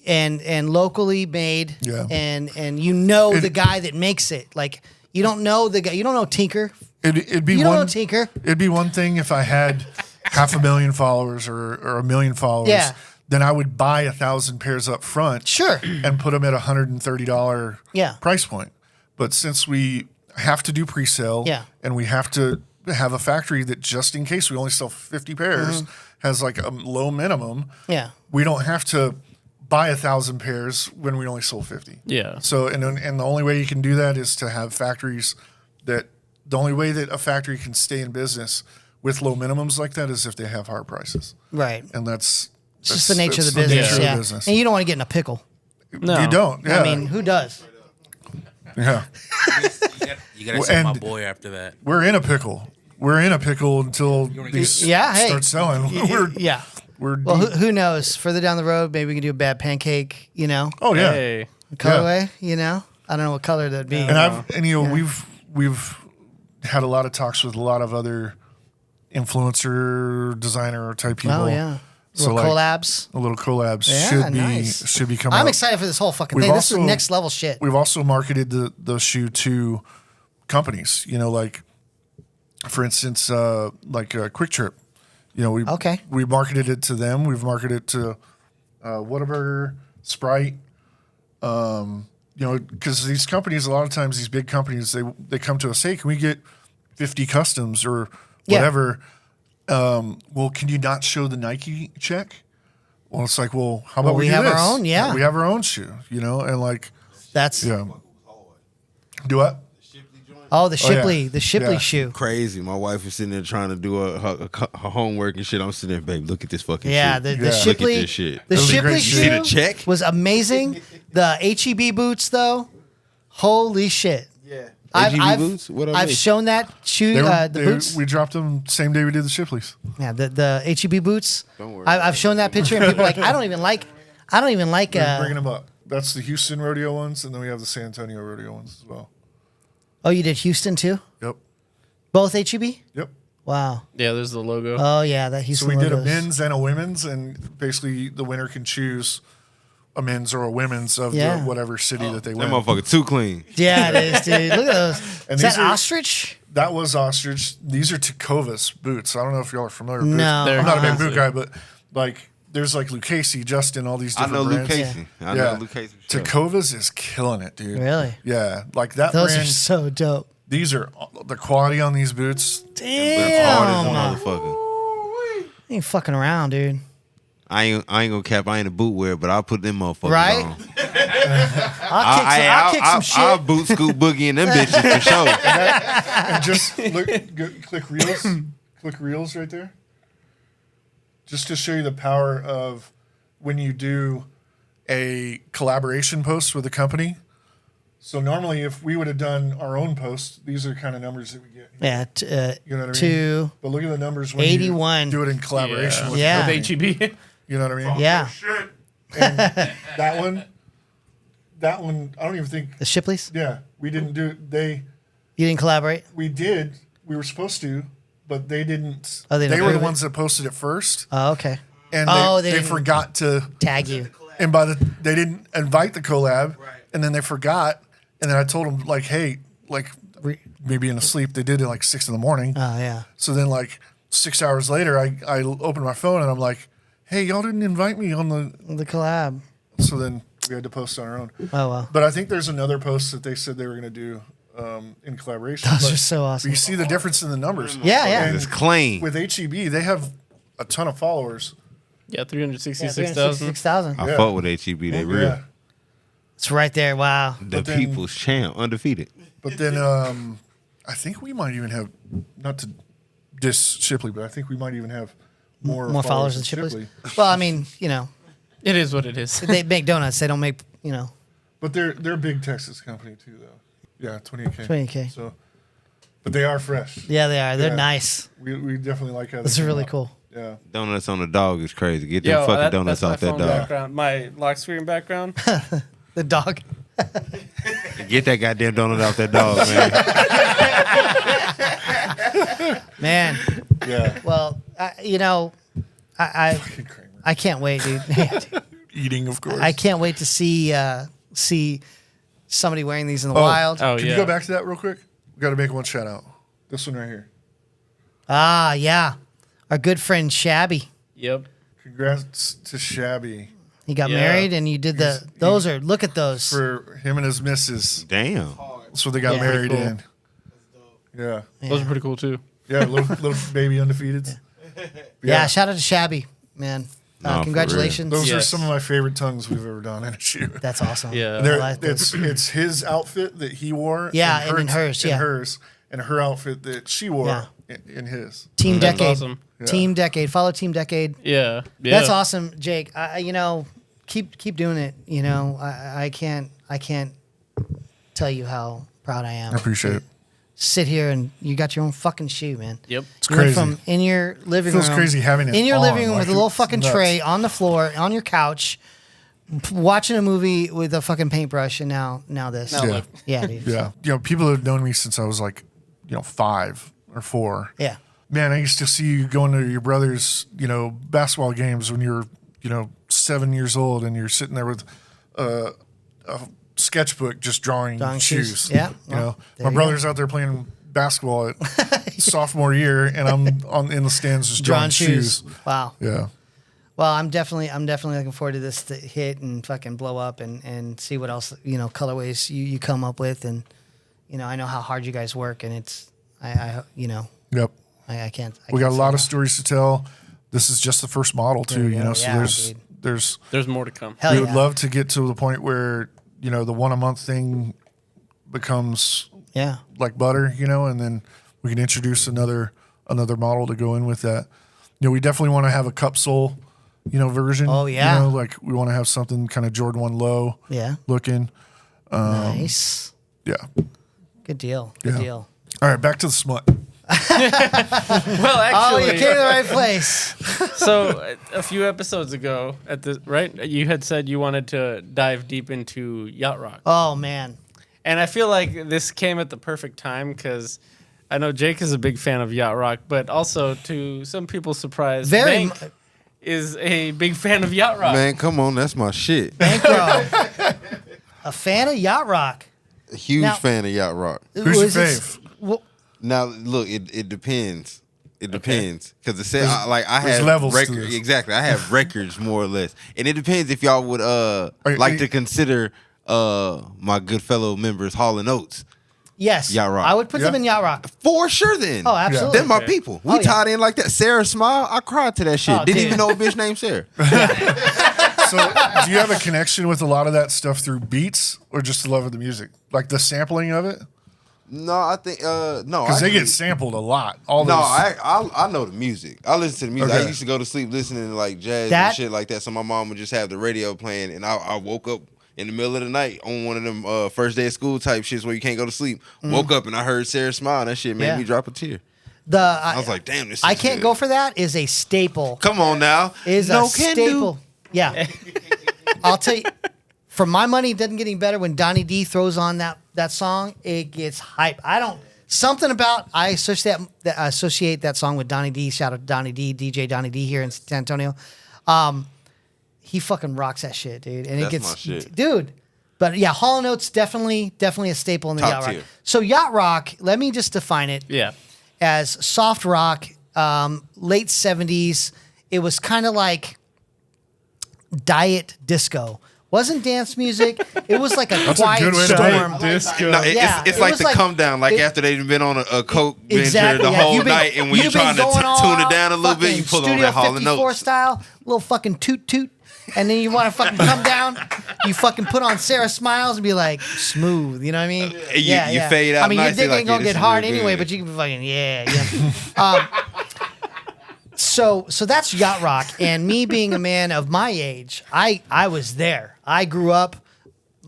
and locally made. Yeah. And the guy that makes it. Like you don't know the guy. You don't know Tinker. It'd be You don't know one. Tinker. It'd be one thing if I had 500,000 followers or 1 million followers. Yeah. Then I would buy 1,000 pairs up front. Sure. And put them at $130 Yeah. price point. But since we have to do pre-sale, Yeah. and we have to have a factory that just in case we only sell 50 pairs Mm-hmm. has like a low minimum. Yeah. We don't have to buy 1,000 pairs when we only sold 50. Yeah. So and the only way you can do that is to have factories that the only way that a factory can stay in business with low minimums like that is if they have higher prices. Right. And that's It's just the nature of the that's business. nature of Yeah. the business. And you don't want to get in a pickle. No. You don't. Yeah. I mean, who does? yeah. You gotta send my boy after that. We're in a pickle. We're in a pickle until these Yeah, hey. start selling. Yeah. We're Well, deep. who knows? Further down the road, maybe we can do a bad pancake, you know, Oh yeah. Hey. colorway, you know. I don't know what color that'd be. And you know we've had a lot of talks with a lot of other influencer designer type people. Oh yeah. So Little like, collabs. a little collabs Yeah, nice. should be coming. I'm out. excited for this whole fucking We've thing. This is also- next level shit. We've also marketed the shoe to companies. You know, like for instance, like Quick Trip. You know, we marketed it to them. We've marketed it to Whataburger, Sprite. You know, because these companies, a lot of times, these big companies, they come to us, hey, can we get 50 customs or whatever? Well, can you not show the Nike check? Well, it's like, well, how about we do have our this? own? Yeah. We have our own shoe, you know, and like, That's yeah. Do what? oh the Oh, yeah. Shipley, the Shipley Yeah. shoe. Crazy. My wife is sitting there trying to do her homework and shit. I'm sitting there, babe, look at this fucking Yeah, shit. the Yeah. Shipley, Look at this shit. the Those are Shipley great shoe shoes. See the check? was amazing. The HEB boots though, holy shit. Yeah. HEB boots? What are I've they? shown that shoe, the boots. We dropped them same day we did the Shipleys. Yeah, the HEB boots. Don't worry I've shown that picture and people are like, I don't even like. We're bringing them up. That's the Houston rodeo ones, and then we have the San Antonio rodeo ones as well. Oh, you did Houston too? Yep. Both HEB? Yep. Wow. Yeah, there's the logo. Oh yeah, that So Houston. we did a logos. men's and a women's, and basically the winner can choose a men's or a women's of Yeah. the whatever city that they That win. motherfucker too clean. Yeah, it is, dude. Look at those. And Is that these are- ostrich? That was ostrich. These are Tecovas boots. I don't know if y'all are familiar with boots. No. They're I'm not a big expensive. boot guy, but like there's like Lucchese, Justin, all these I different know Luke brands. Casey. I know Luke Casey. for sure. Tecovas is killing it, dude. Really? Yeah, like that Those brand. are so dope. These are the quality on these boots. But hard as a Damn. motherfucker. Ain't fucking around, dude. I ain't gonna cap. I ain't a boot wearer, but I'll put them motherfuckers Right? on. I'll kick some shit. I'll boot scoop boogie and them bitches for sure. And just click reels, click reels right there. Just to show you the power of when you do a collaboration post with a company. So normally, if we would have done our own post, these are the kind of numbers that we get. Yeah, You know what I mean? to But look at the numbers when 81. you do it in collaboration with Yeah. the With company. HEB. You know what I mean? yeah, And that one, I don't even think. the Shipleys. Yeah, we didn't do it. You didn't collaborate. We did. We were supposed to, but they didn't. Oh, they didn't were the approve it? ones that posted it first, Oh, okay. and Oh, they they didn't forgot to. Tag you. And they didn't invite the collab, and then they forgot. And then I told them like, hey, like maybe in a sleep. They did it like 6 a.m. Oh yeah. So then like 6 hours later, I opened my phone and I'm like, hey, y'all didn't invite me on The collab. So then we had to post on our own. Oh well. But I think there's another post that they said they were going to do in collaboration. Those But are so awesome. You see the difference in the numbers. Yeah, yeah. And It's clean. with HEB, they have a ton of followers. Yeah, Yeah, 366,000. 366,000. I Yeah. fuck with HEB. They real. Yeah. It's right there. Wow. The then- people's champ, undefeated. But then I think we might even have, not to diss Shipley, but I think we might even have more followers than Shipley's. Well, I mean, you know, It is what it is. they make donuts. They don't make, you know. But they're a big Texas company too, though. Yeah, 28K. 28K. So, but they are fresh. Yeah, they are. They're Yeah. nice. We definitely like how they It's come really out. cool. Yeah. Donuts on the dog is crazy. Get them Yo, fucking donuts that's off my that phone dog. background. My lock screen background. The dog. Get that goddamn donut off that dog, man. Man. Yeah. Well, I can't wait, dude. Eating, of course. I can't wait to see somebody wearing these in the wild. Oh, Can yeah. you go back to that real quick? We got to make one shout out. This one right here. Ah, yeah. Our good friend Shabby. Yep. Congrats to Shabby He got Yeah. married and you did look at those. for him and his missus. Damn. So they got Yeah. married Pretty in. Yeah. Those are pretty cool too. Yeah, little baby undefeated. Yeah, shout out to Shabby, man. No, for Congratulations. Those are Yes. some of my favorite tongues we've ever done in a shoot. That's awesome. Yeah. I They're- like this. it's his outfit that he wore. Yeah, and in hers, yeah. and her outfit that she wore Yeah. in his. Team That's Decade. awesome. Team Decade. Follow Team Decade. Yeah. Yeah. That's awesome, Jake. You know, keep doing it. You know, I can't tell you how proud I am. I appreciate it. Sit here and you got your own fucking shoe, man. Yep. It's You went crazy. from in your living room. Feels crazy having it in your on, living room like with a little it's fucking nuts. tray on the floor on your couch, watching a movie with a fucking paintbrush, and now this. Yeah. Yeah, dude. Yeah. You know, people have known me since I was like, 5 or 4. Yeah. Man, I used to see you going to your brother's, basketball games when you were, 7 years old, and you're sitting there with a sketchbook just drawing shoes. Yeah. You know, there my you brother's out there playing basketball at sophomore year, and I'm in the stands just drawing shoes. Wow. Yeah. Well, I'm definitely looking forward to this to hit and fucking blow up and see what else colorways you come up with, and I know how hard you guys work, and it's Yep. I can't. We got a say lot no. of stories to tell. This is just the first model too, you go. So Yeah, there's dude. There's more to come. Hell we yeah. would love to get to the point where the 1 a month thing becomes Yeah. like butter, and then we can introduce another model to go in with that. We definitely want to have a cup sole, version. Oh, yeah. Like we want to have something kind of Jordan 1 low Yeah. looking. Nice. Yeah. Good deal. Good Yeah. deal. All right, back to the smut. Well, Oh, you actually, came to the right place. so a few episodes ago, you had said you wanted to dive deep into yacht rock, Oh man. and I feel like this came at the perfect time because I know Jake is a big fan of yacht rock, but also to some people's surprise, Very Bank is a big fan of yacht rock. Man, come on, that's my shit. Bankroll. A fan of yacht rock. A huge Now- fan of yacht rock. Who's your Was this- fave? Well, Now, look, it depends. It depends because it said I there's have levels to records. this. Exactly, I have records more or less, and it depends if y'all would you- like to consider my good fellow members Hall and Oates yes. Yacht rock. I would put them Yeah. in yacht rock. for sure. Then Oh, absolutely. Them my people. We Oh, yeah. tied in like that. Sarah Smile, I cried to that shit. Oh, Didn't dude. even know a bitch named Sarah. So, do you have a connection with a lot of that stuff through beats or just the love of the music? Like the sampling of it? No, I think no, Because they actually- get sampled a lot. All No, those. I know the music. I listen to the music. Okay. I used to go to sleep listening to like jazz That- and shit like that. So my mom would just have the radio playing, and I woke up in the middle of the night on one of them first day of school type shits where you can't go to sleep. Woke up and I heard Sarah Smile. And that shit made Yeah. me drop a tear. I I was like, damn, this. I is can't good. go for that. Is a staple. Come on now, Is no a can staple. do. Yeah. I'll tell you. For my money, it doesn't get any better when Donnie D throws on that song. It gets hype. I associate that song with Donnie D. Shout out to Donnie D, DJ Donnie D here in San Antonio. He fucking rocks that shit, dude. And it That's gets, my shit. dude. But yeah, Hall & Oates definitely a staple in the Top yacht rock. tier. So yacht rock, let me just define it Yeah. as soft rock, late 70s. It was kind of like diet disco. Wasn't dance music. It was like a That's a quiet good way to put it. storm. Disco. No, Yeah, it's it like was the like- come down, like it- after they've been on a coke bender Exactly. the yeah. whole You've been- night, and when you're you've been trying to going all tune it out down a little bit, you fucking pull on that Hall and Studio 54 Oates. style, little fucking toot, and then you want to fucking come down. You fucking put on Sarah Smiles and be like smooth. You know what I mean? You fade out I mean, your nicely, dick like, ain't gonna yeah, this get is hard real anyway, good. but you can fucking yeah. So that's yacht rock, and me being a man of my age, I was there. I grew up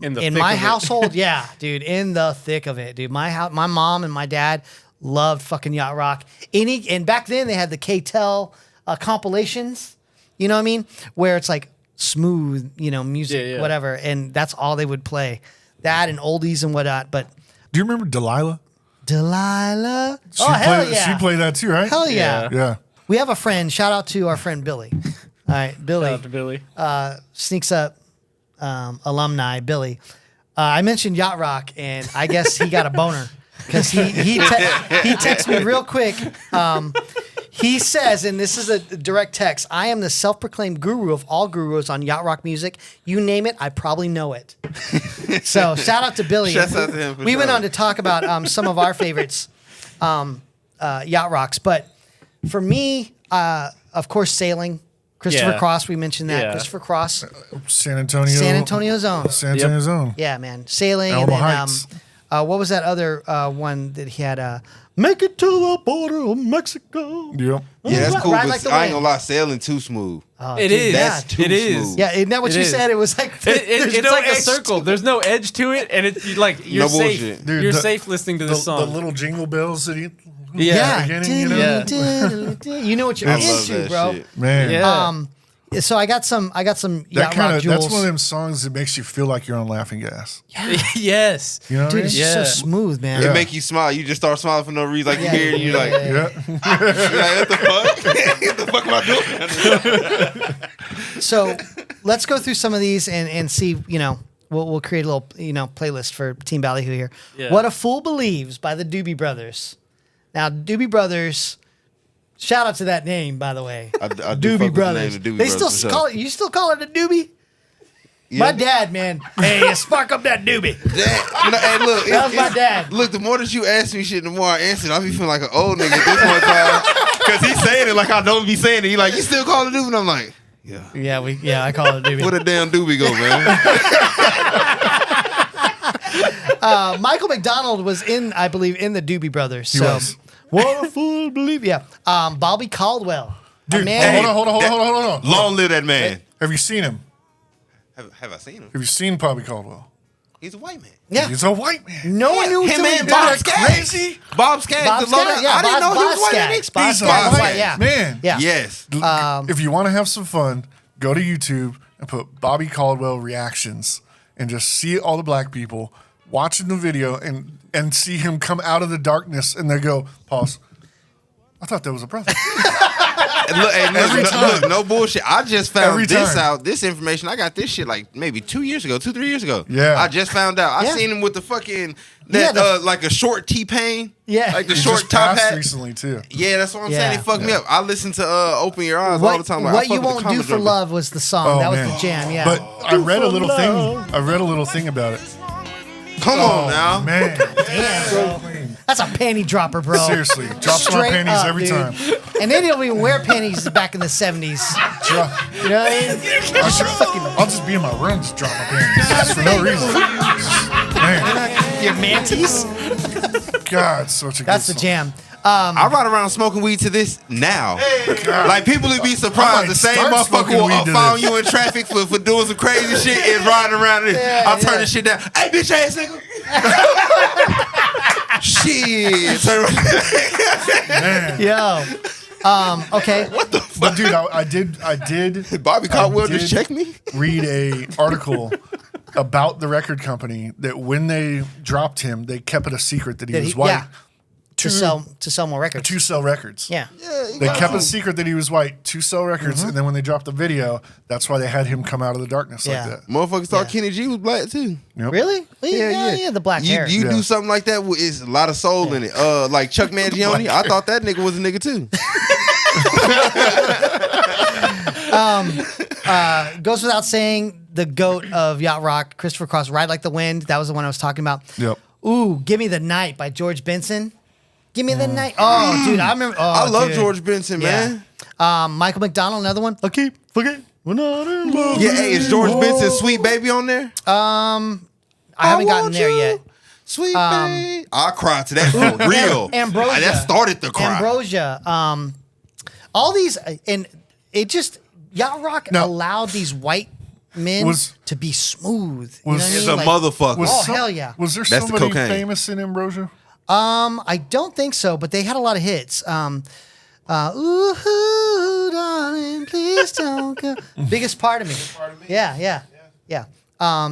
In in thick my of it. household. Yeah, dude, in the thick of it, dude. My mom and my dad loved fucking yacht rock. And back then they had the K-Tel compilations. You know what I mean? Where it's like smooth, music, Yeah, yeah. whatever, and that's all they would play. That and oldies and whatnot. But Do you remember Delilah? Delilah, hell yeah, She played that too, right? hell yeah. Yeah. We have a friend. Shout out to our friend Billy. All right, Billy. Shout out to Billy. Sneaks up alumni Billy. I mentioned yacht rock, and I guess he got a boner because he texted me real quick. He says, and this is a direct text: "I am the self-proclaimed guru of all gurus on yacht rock music. You name it, I probably know it." So shout out to Billy. Shouts out to him for We went sure. on to talk about some of our favorites yacht rocks, but for me, of course, sailing. Christopher Yeah. Cross, we mentioned that. Yeah. Christopher Cross, San Antonio. San Antonio's own. San Antonio's own. Yeah, man. Sailing. Alamo and then, Heights. what was that other one that he had? Make it to the border of Mexico. Yep. Yeah, that's cool. Ride But like the I ain't wind. gonna lie, sailing too smooth. Oh, It dude, is. That's too It is. smooth. Yeah, isn't that what It you is. said? It was like there's It's no like a edge. circle. There's no edge to it, and it's you're No safe. bullshit. Dude, You're the- safe listening to The, this song. the little jingle bells that he. Yeah. Beginning, you know? You know what you're I love into, that bro. shit. Man. Yeah. So I got some That yacht kind rock of jewels. that's one of them songs that makes you feel like you're on laughing gas. Yes. You know what Dude, I it's mean? just so Yeah. smooth, man. It make you smile. You just start smiling for no reason. Like you hear it, and you're like, Yeah. you're like, what the fuck? What the fuck am I doing? So let's go through some of these and see, we'll create a little, playlist for Team Ballyhoo here. Yeah. What a Fool Believes by the Doobie Brothers. Now, Doobie Brothers, shout out to that name, by the way. I do fuck Doobie with the Brothers. name of Doobie They Brothers still for sure. call it, you still call it a Doobie? My dad, man. Hey, spark up that Doobie. Hey, look, That was my dad. Look, the more that you ask me shit, the more I answer. I be feeling like an old nigga at this one time. Because he's saying it like I don't be saying it. He like, you still call it doobie? And I'm like, yeah. Yeah, I call it a Doobie. Where the damn doobie go, man? Michael McDonald was in, I believe, in the Doobie Brothers. He So, was. what a fool believe. Yeah. Bobby Caldwell. Dude, man. hold on. Long live that man. Have you seen him? Have I seen him? Have you seen Bobby Caldwell? He's a white man. Yeah. He's a white man. No one knew Him until he and did Bob it. Skaggs. Bob Skaggs. Bob the low Skaggs, down- yeah, I didn't know he was white. Skaggs. Bob He's a Skaggs, white white, yeah. man. Yeah. Yes. If you want to have some fun, go to YouTube and put Bobby Caldwell reactions and just see all the black people watching the video and see him come out of the darkness and they go, pause. I thought that was a brother. Every time. Look, no bullshit. I just found Every this time. out. This information, I got this shit like maybe 2 years ago, 3 years ago. Yeah. I just found out. I Yeah. seen him with the fucking Yeah, like a short T-Pain. Yeah. Like the He short just top passed hat. recently too. Yeah, that's what I'm Yeah. saying. It fucked me up. I listen to Open Your Eyes all the time. Like, I What fuck You with the Won't Do Common for Drummer. Love was the song. That was man. the jam, yeah. But I read a little thing. I read a little thing about it. Come on now. Man, Damn, bro. That's a panty dropper, bro. seriously, drops my Straight panties up, every dude. time. And they didn't even wear panties back in the 70s. Drop- You know what I mean? I'll just be in my room, just drop my panties just for no reason. Man, Your manties? God, such a That's good the song. jam. I ride around smoking weed to this now. God. Like people would be I surprised. might The same start motherfucker smoking will weed to found this. you in traffic for doing some crazy shit is riding around this. Yeah, I'll turn yeah. this shit down. Hey, bitch ass nigga. Shit. Turn around. Yo. Okay. What the fuck? But dude, I did. Bobby Caldwell did just checked me. Read a article about the record company that when they dropped him, they kept it a secret that he was white Yeah. To sell more records. to sell records. Yeah. They kept a secret that he was white to sell records, and then when they dropped the video, that's why they had him come out of the darkness Yeah. like that. Motherfuckers thought Yeah. Kenny G was black too. Yep. Really? Yeah, the black You hair. do Yeah. something like that with it's a lot of soul in it. Like Chuck Mangione, I thought that nigga was a nigga too. Goes without saying, the GOAT of yacht rock, Christopher Cross, Ride Like the Wind. That was the one I was talking about. Yep. Ooh, Give Me the Night by George Benson. Give Me the Night. Oh, dude, I remember. Oh, I love dude. George Benson, Yeah. man. Michael McDonald, another one. I keep forgetting we're not in love. Yeah, hey, is George Benson's Sweet Baby on there? I haven't gotten want there you, yet. Sweet baby. I cried to that for real. Ambrosia. That started the cry. Ambrosia. All these, and it just, yacht rock Now- allowed these white men Was- to be smooth. You know what I He's mean? a Like, motherfucker. Oh, hell yeah. Was there That's the somebody cocaine. famous in Ambrosia? I don't think so, but they had a lot of hits. Ooh, darling, please don't go. Biggest part of me. Yeah.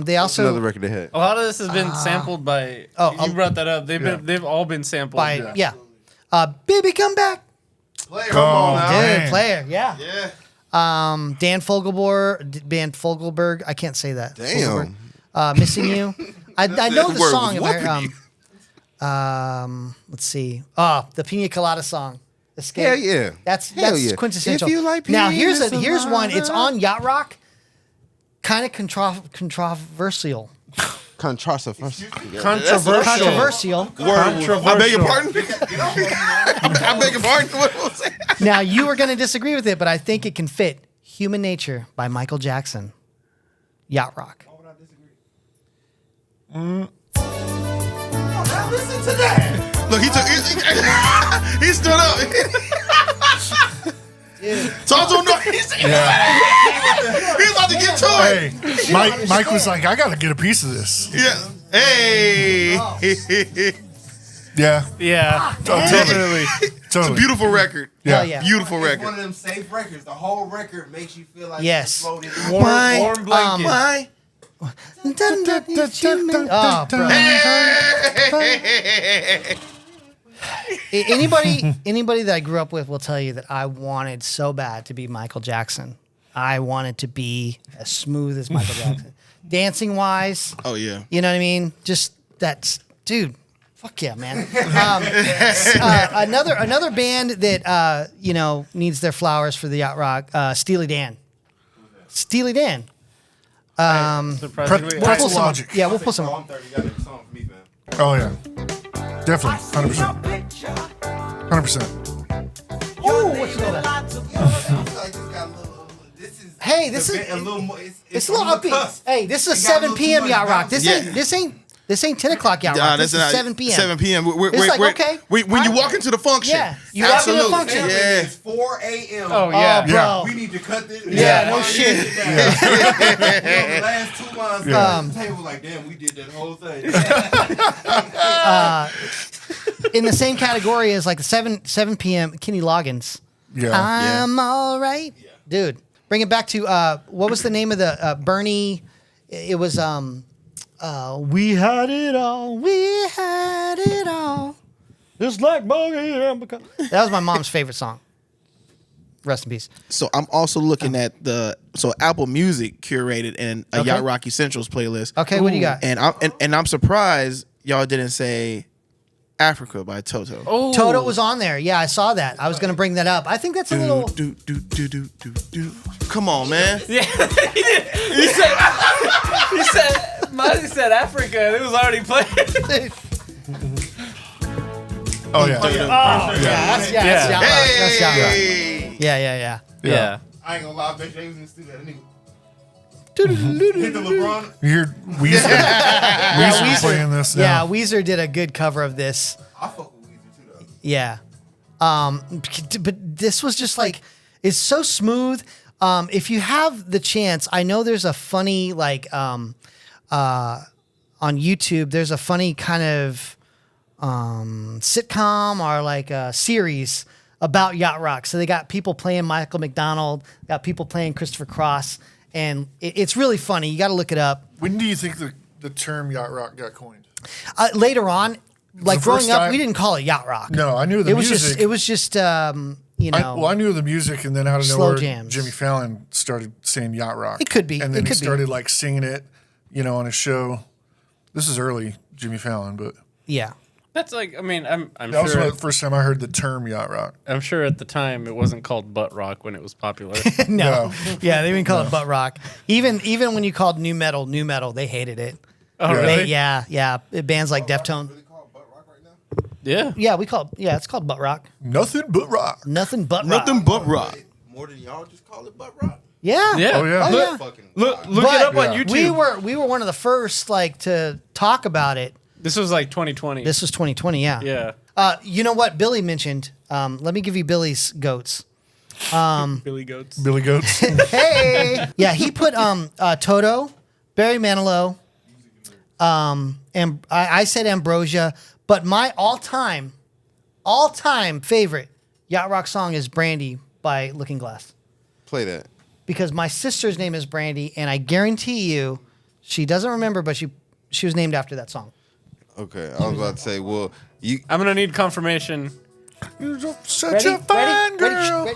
They also Another record they had. A lot of this has been sampled by. You brought that up. They've all been sampled. by Baby Come Back. Come on now. Dude, man. player, yeah. Dan Fogelberg. I can't say that. Damn. Fogelberg. Missing You. I know The the word song. was Of whooping her, let's see. Oh, the Pina Colada song. Escape. Hell yeah. That's Hell yeah. quintessential. If you like now Pina here's one. It's Colada. on Yacht Rock. Kind of controversial. Controversial. Controversial. I beg your pardon? I beg your pardon? What was that? Now you are going to disagree with it, but I think it can fit. Human Nature by Michael Jackson. Yacht Rock. Listen to that. Look, he stood up. Talk to him. He's about to get to it. Hey, Mike was like, I got to get a piece of this. Yeah. Hey. Yeah. Yeah. Totally. It's a beautiful record. Yeah. Hell yeah. Beautiful It's record. one of them safe records. The whole record makes you feel like Yes. you floated. Warm blanket. Why? Oh, bro. Anybody that I grew up with will tell you that I wanted so bad to be Michael Jackson. I wanted to be as smooth as Michael Jackson. Dancing wise, Oh yeah. you know what I mean? Just that's, dude. Fuck yeah, man. Another band that needs their flowers for the Yacht Rock. Steely Dan. Steely Dan. Surprisingly, We'll pull some- Logic. Yeah, we'll put some. I'm 30. You got a song for me, man. Oh, yeah. Definitely. 100%. 100%. Ooh, what you know that? Hey, this is a little more. it's a little upbeat. Hey, this is a 7 p.m. Yacht Rock. This ain't 10 o'clock Yacht Rock. This is 7 p.m. 7 p.m. It's like, okay. When you walk into the function. Yeah, you walk into the function. Yeah. It's 4 a.m. Oh yeah. bro. Yeah. We need to cut this. Yeah, no shit. The last 2 months, the table like, damn, we did that whole thing. In the same category as like the 7 p.m. Kenny Loggins. Yeah. I'm all right, dude. Bring it back to what was the name of the Bernie? It was we had it all, we had it all. Just like Bogey and That was my mom's favorite song. Rest in peace. So I'm also looking at Apple Music curated and a Okay. Yacht Rock Essentials playlist. Okay, what do you got? And I'm surprised y'all didn't say Africa by Toto. Oh. Toto was on there. Yeah, I saw that. I was going to bring that up. I think that's a little. Do. Come on, man. Yeah, he did. He said Africa, and it was already playing. Oh, yeah. That's Yacht Rock. That's Yacht Rock. Hey. Yeah. Yeah. I ain't gonna lie, I bet you was in the studio. That nigga hit the LeBron. You hear Weezer? Weezer playing this now. Yeah, Weezer did a good cover of this. I fuck with Weezer too, though. Yeah. But this was just like, it's so smooth. If you have the chance, I know there's a funny, on YouTube, there's a funny kind of sitcom or like a series about Yacht Rock. So they got people playing Michael McDonald, got people playing Christopher Cross, and it's really funny. You got to look it up. When do you think the term yacht rock got coined? Later on, like the growing first up, time- we didn't call it Yacht Rock. No, I knew the It was music. just, I knew the music, and then out of Slow nowhere, jams. Jimmy Fallon started saying yacht rock. It could be. And then It he could be. started like singing it, on his show. This is early Jimmy Fallon, but Yeah. That's like, I mean, I'm that was sure. the first time I heard the term yacht rock. I'm sure at the time it wasn't called butt rock when it was popular. No. No. Yeah, they even call it butt rock. Even when you called new metal, they hated it. Oh, Yeah. really? Yeah. Bands like Deftone. Really called butt rock right now? Yeah. Yeah, it's called butt rock. Nothing but rock. Nothing but rock. Nothing but rock. More than y'all just call it butt rock? Yeah. Yeah. Oh, yeah. Oh, yeah. Fucking Look But it up on YouTube. We were one of the first to talk about it. This was like 2020. This was 2020, yeah. Yeah. You know what Billy mentioned? Let me give you Billy's goats. Billy Goats. Billy Goats. Hey. Yeah, he put Toto, Barry Manilow, and I said Ambrosia, but my all-time favorite yacht rock song is Brandy by Looking Glass. Play that. Because my sister's name is Brandy, and I guarantee you, she doesn't remember, but she was named after that song. Okay, I was about to say, well, you. I'm gonna need confirmation. You're such a fine girl.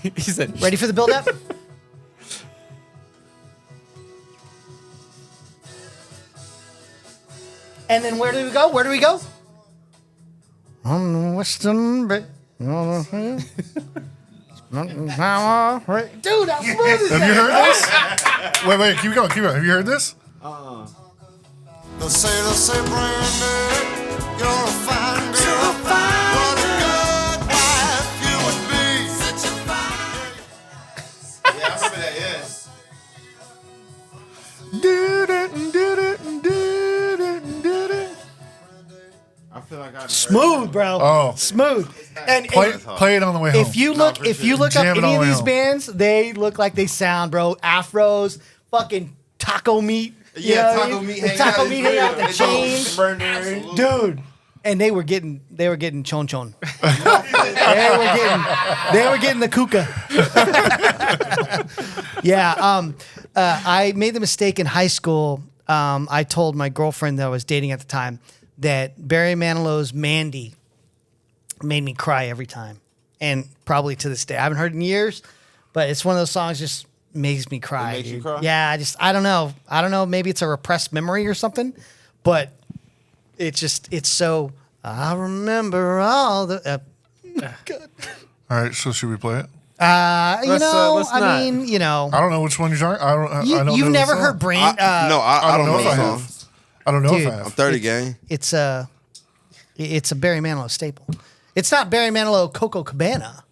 He said, Ready for the build-up? And then where do we go? On the Western Bay. Dude, how smooth is Have you heard this? Wait, keep going. Have you heard this? They say, Brandy, you're a fine girl. What a good wife you would be. Such a fine. Smooth, bro. Oh. Smooth. And Play it on the way home. if you look up Jam it any on of the way these home. bands, they look like they sound, bro. Afros, fucking taco meat. You know what I mean? The taco meat hanging out the chains, dude. And they were getting chon chon. they were getting the kuka. Yeah. I made the mistake in high school. I told my girlfriend that I was dating at the time that Barry Manilow's Mandy made me cry every time, and probably to this day. I haven't heard it in years, but it's one of those songs just makes me cry. It makes you dude. cry? Yeah, I don't know. Maybe it's a repressed memory or something, but it's so. I remember all the. All right, so should we play it? let's not. I mean, you know, I don't know which one you're talking. I don't know you've the never song. heard Brand. No, I don't know if the I song. have. I don't know Dude. if I I'm have. 30 gang. It's a Barry Manilow staple. It's not Barry Manilow Coco Cabana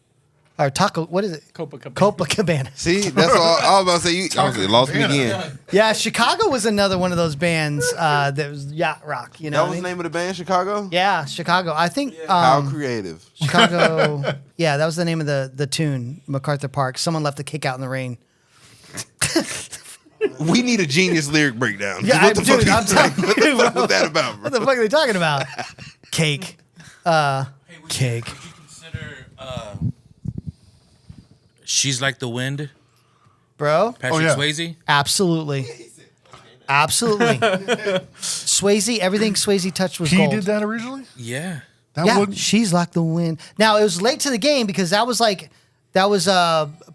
or Taco. What is it? Copacabana. See, that's all I was about to say. You lost me again. Yeah, Chicago was another one of those bands that was yacht rock. You know, That what was I the mean? name of the band, Chicago? Yeah, Chicago. I think How creative. Chicago. Yeah, that was the name of the tune. MacArthur Park. Someone left the cake out in the rain. We need a genius lyric breakdown. Yeah, What the fuck I'm telling what the fuck was that about, bro? What the fuck are they talking about? Cake. Cake. Would you consider She's Like the Wind? Bro? Patrick yeah. Swayze? Absolutely. Absolutely. Swayze, everything Swayze touched was He gold. did that originally. Yeah. That Yeah, wouldn't. She's Like the Wind. Now, it was late to the game because that was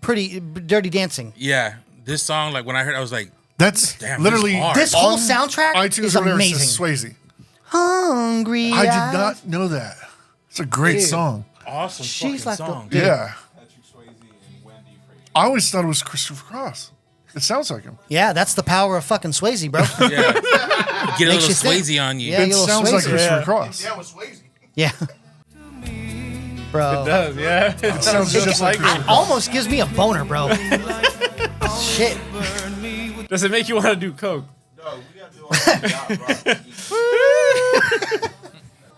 pretty Dirty Dancing. Yeah. This song, like when I heard it, I was like, That's Damn, literally this is hard. This whole on soundtrack iTunes is or whatever, it amazing. says Swayze. Hungry I did eyes. not know that. It's a great Dude. song. awesome She's fucking like the- song. Dude. Yeah. I always thought it was Christopher Cross. It sounds like him. Yeah, that's the power of fucking Swayze, bro. Yeah. Get a Makes little you think. Swayze on you. Yeah, It you little sounds like Swayze. Christopher Cross. Yeah. Bro. does, yeah. It sounds just like It Christopher almost gives me a boner, bro. Shit. Does it make you want to do coke?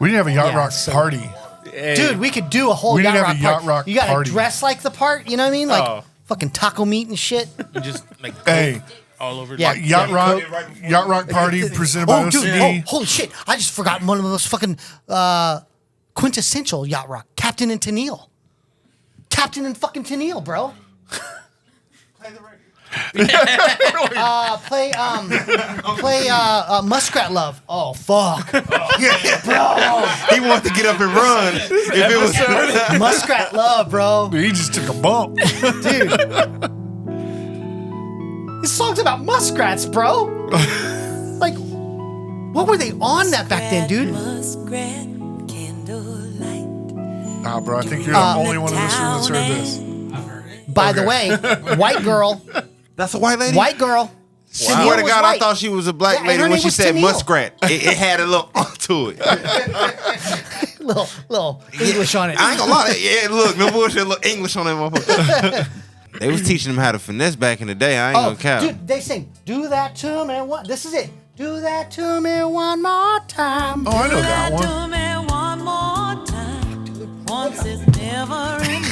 We didn't have a yacht Yeah, rock so- party. Hey, Dude, we could do a whole We yacht didn't rock have a yacht party. rock You gotta party. dress like the part, you know what I mean? Like Oh. fucking taco meat and shit. You just like Hey, all over. Yeah. yacht rock party presented by Oh, dude. OCD. Oh, holy shit. I just forgot one of the most fucking quintessential yacht rock. Captain and Tennille. Captain and fucking Tennille, bro. Play Muskrat Love. Oh fuck. He wanted to get up and run. If it was Muskrat Love, bro. He just took a bump. Dude. This song's about muskrats, bro. Like, what were they on that back then, dude? Muskrat candlelight. Nah, bro, I think you're the only one in this room that's heard this. By the way, white girl. That's a white lady? White girl. Swear to God, I thought she was a black Yeah, and lady her when name she was said Tennille. muskrat. It had a little to it. little English on it. I ain't gonna lie. Yeah, look, no bullshit. Look, English on that motherfucker. They was teaching them how to finesse back in the day. I ain't gonna count. Dude, they sing, do that to me one. This is it. Do that to me one more time. Oh, I know that one. Do me one more time. Once is never enough.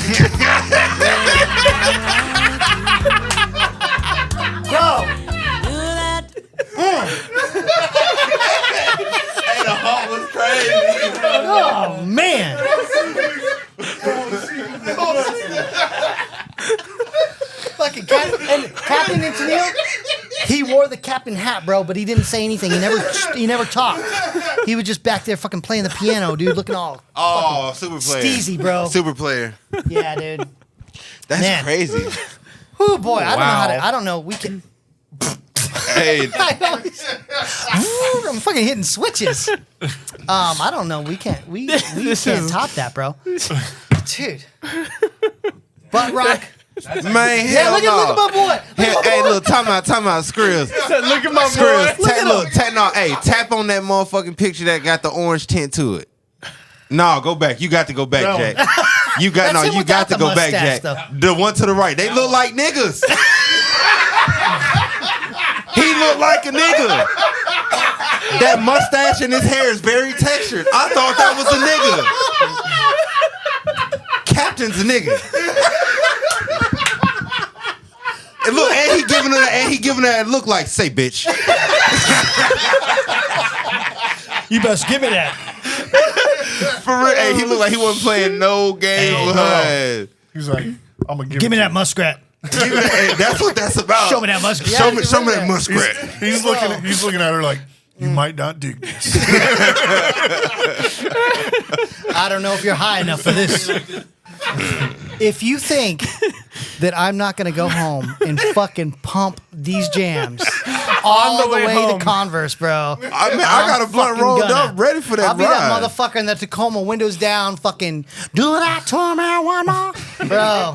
Bro, Do that. oh man. Fucking Captain and Tennille, he wore the captain hat, bro, but he didn't say anything. He never talked. He was just back there fucking playing the piano, dude, looking all Oh, super player. steezy, bro. Super player. Yeah, dude. That's Man. crazy. Oh boy, I don't know how Wow. to. I don't know. We can. Hey, I'm fucking hitting switches. I don't know. We can't. We can't top that, bro. Dude. Butt rock. man, Yeah, hell look at my boy. Hey, look, time out, Skrills. Look at my Skrills, boy. tap on that motherfucking picture that got the orange tint to it. No, go back. You got to go back, No. Jack. You got That's him you without got to the go back, mustache, Jack. though. The one to the right. They look like niggas. He look like a nigga. That mustache and his hair is very textured. I thought that was a nigga. Captain's a nigga. And look, and he giving her that look like, say, bitch. You best give me that. For real, hey, he looked like he wasn't playing no games with her. He's like, I'm gonna Give me that muskrat. Hey, that's what that's about. Show me that muskrat. Show me that muskrat. He's looking at her like, you might not dig this. I don't know if you're high enough for this. If you think that I'm not going to go home and fucking pump these jams all the way to Converse, bro. I got a blunt rolled up, ready for that I'll be ride. that motherfucker in the Tacoma, windows down, fucking do that to me one more. Bro.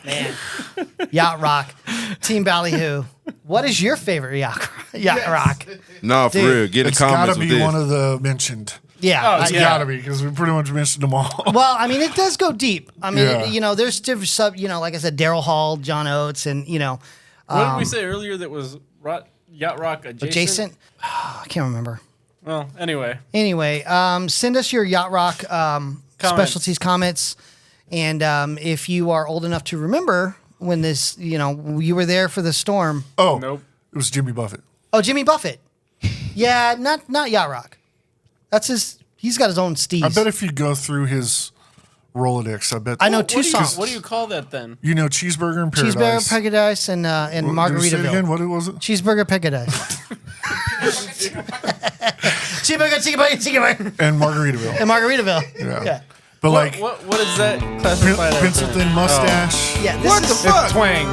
Man. Yacht Rock. Team Ballyhoo. What is your favorite Yacht Rock? No, for Dude, real. Get in It's comments gotta with be this. one of the mentioned. Yeah. It's gotta be, because we pretty much mentioned them all. Well, I mean, it does go deep. I mean, Yeah. you know, there's different like I said, Daryl Hall, John Oates, and, you know. What did we say earlier that was Yacht Rock adjacent? I can't remember. Well, anyway. Anyway, send us your Yacht Rock specialties comments. And if you are old enough to remember when this, you were there for the storm. Oh, Nope. It was Jimmy Buffett. Oh, Jimmy Buffett. Yeah, not Yacht Rock. That's he's got his own steez. I bet if you go through his Rolodex, I know two songs. What do you call that then? You know, Cheeseburger in Paradise. Cheeseburger Paradise and Say it Margaritaville. again. What was it? Cheeseburger Paradise. Cheeseburger. And Margaritaville. And Margaritaville. Yeah. But like, What is that classified as? pencil thin mustache. Yeah, What the fuck? It's twang.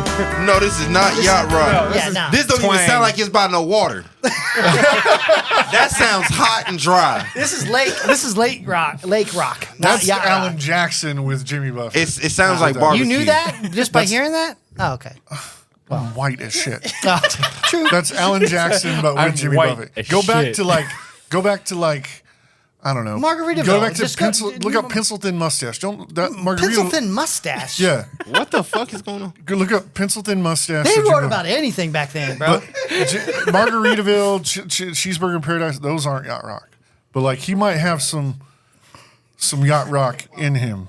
No, this is not Yacht Rock. Yeah, no. This don't even twang. sound like it's by no water. That sounds hot and dry. This is Lake Rock, not That's Yacht Alan Rock. Jackson with Jimmy Buffett. It sounds like barbecue. You knew that just by hearing that? Oh, okay. I'm white as shit. True. That's Alan Jackson, but with I'm Jimmy white Buffett. as Go back shit. to like, I don't know. Margaritaville. Go back to Just look up pencil thin mustache. Don't that Margaritaville. Pencil thin mustache. Yeah. What the fuck is going on? Go look up pencil thin mustache. They of Jimmy wrote Buffett. about anything back then, bro. Margaritaville, Cheeseburger in Paradise, those aren't Yacht Rock. But like he might have some Yacht Rock in him.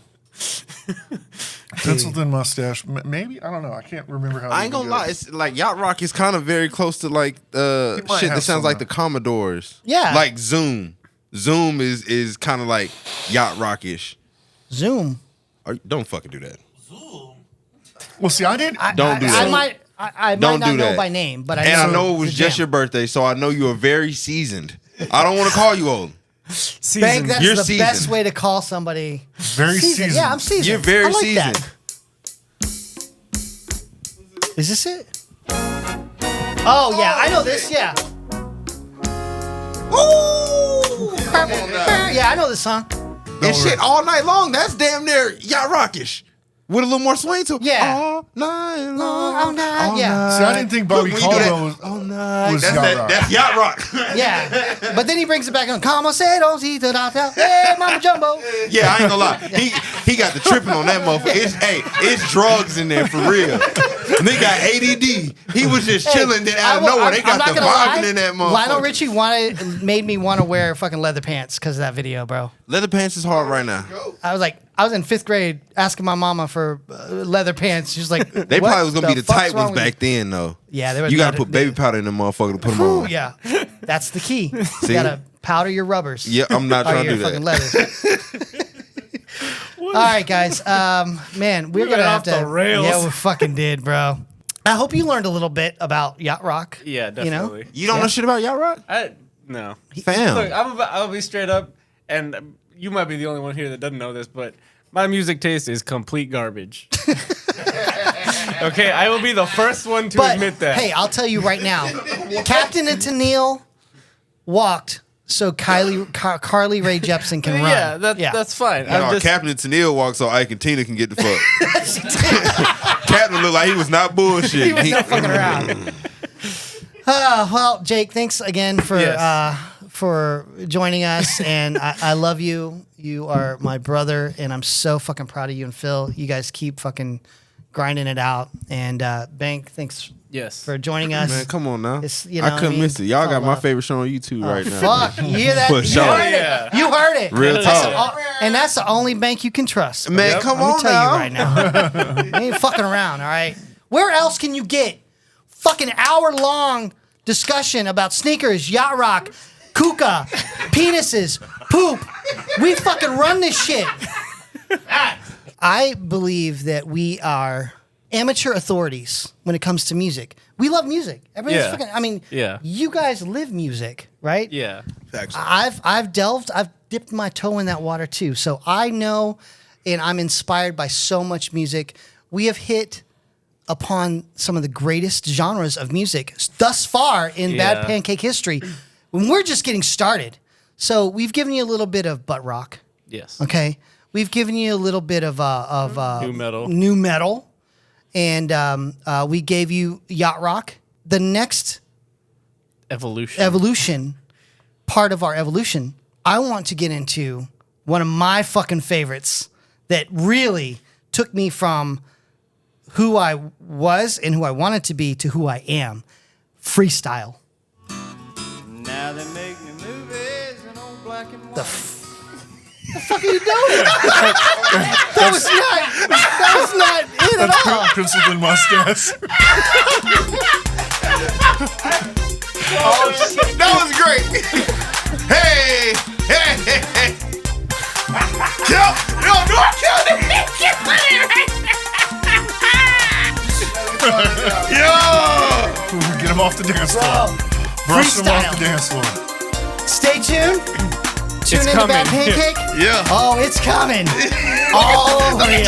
Pencil thin mustache, maybe, I don't know. I can't remember how. I ain't gonna lie. It's like Yacht Rock is kind of very close to like shit might that have sounds some, like the Commodores. Yeah. Like Zoom. Zoom is kind of like Yacht Rock-ish. Zoom. Don't fucking do that. Well, see, I didn't. Don't do that. I might Don't not do know that. by name, but I And know I know it was the just jam. your birthday, so I know you are very seasoned. I don't want to call you old. Bank, that's You're the seasoned. best way to call somebody. Very seasoned. Yeah, I'm seasoned. You're very I like seasoned. That. Is this it? Oh yeah, I know this. Yeah. Ooh! Yeah, I know this song. And shit all night long. That's damn near Yacht Rockish. With a little more swing to it. Yeah. All night long. All night, yeah. See, I didn't think Bobby Look, when you do Caldwell was, All night. was That's, Yacht Rock. that's Yacht Rock. Yeah, but then he brings it back on. Como se don't see the doctor. Hey, Mama Jumbo. Yeah, I ain't gonna lie. He got the tripping on that motherfucker. It's drugs in there for real. And they got ADD. He was just chilling. Then out of nowhere, they got the vibing in that motherfucker. Lionel Richie made me want to wear fucking leather pants because of that video, bro. Leather pants is hard right now. I was in 5th grade asking my mama for leather pants. She was like, They probably was gonna be the tight ones back then, though. Yeah, they were. You gotta put baby powder in them motherfucker to put them Ooh, on. yeah, that's the key. You gotta powder your rubbers. Yeah, I'm not Or trying to your do fucking that. leathers. All right, guys. Man, we're gonna have went off to. the rails. Yeah, we fucking did, bro. I hope you learned a little bit about Yacht Rock. Yeah, definitely. You don't know shit about Yacht Rock? No. Fam. Look, I'll be straight up, and you might be the only one here that doesn't know this, but my music taste is complete garbage. Okay, I will be the first one to But admit that. hey, I'll tell you right now, Captain and Tennille walked so Carly Rae Jepsen can run. Yeah, that's fine. No, Captain Tennille walks so Ike and Tina can get the fuck. Captain looked like he was not bullshit. He was not fucking around. Well, Jake, thanks again for joining us, and I love you. You are my brother, and I'm so fucking proud of you and Phil. You guys keep fucking grinding it out. And Bank, thanks Yes. for joining us. Man, come on now. It's, you know I what couldn't mean? miss it. Y'all It's got all my love. favorite show on YouTube right now. Fuck, you hear that? For You sure. heard Yeah. it. You heard it. Real That's talk. and that's the only bank you can trust. Man, Yep. come Let me on tell now. you right now. You ain't fucking around, all right? Where else can you get fucking hour-long discussion about sneakers, yacht rock, kuka, penises, poop? We fucking run this shit. I believe that we are amateur authorities when it comes to music. We love music. Everybody's Yeah. fucking, I mean, Yeah. you guys live music, right? Yeah. I've dipped my toe in that water too. So I know, and I'm inspired by so much music. We have hit upon some of the greatest genres of music thus far in Bad Yeah. Pancake history. When we're just getting started. So we've given you a little bit of butt rock. Yes. Okay. We've given you a little bit of New metal. And we gave you yacht rock. The next Evolution. part of our evolution, I want to get into one of my fucking favorites that really took me from who I was and who I wanted to be to who I am. Freestyle. Now they make me movies in old black and white. The fuck are you doing? that was not it at all. Penciled mustache. That was great. Hey, hey, hey, hey. Kill. No, I killed it. Yo. Get him off the dance floor. Brush him off the Freestyle. dance floor. Stay tuned. Tune It's in to Bad coming. Pancake. Yeah. Oh, it's coming. All over you.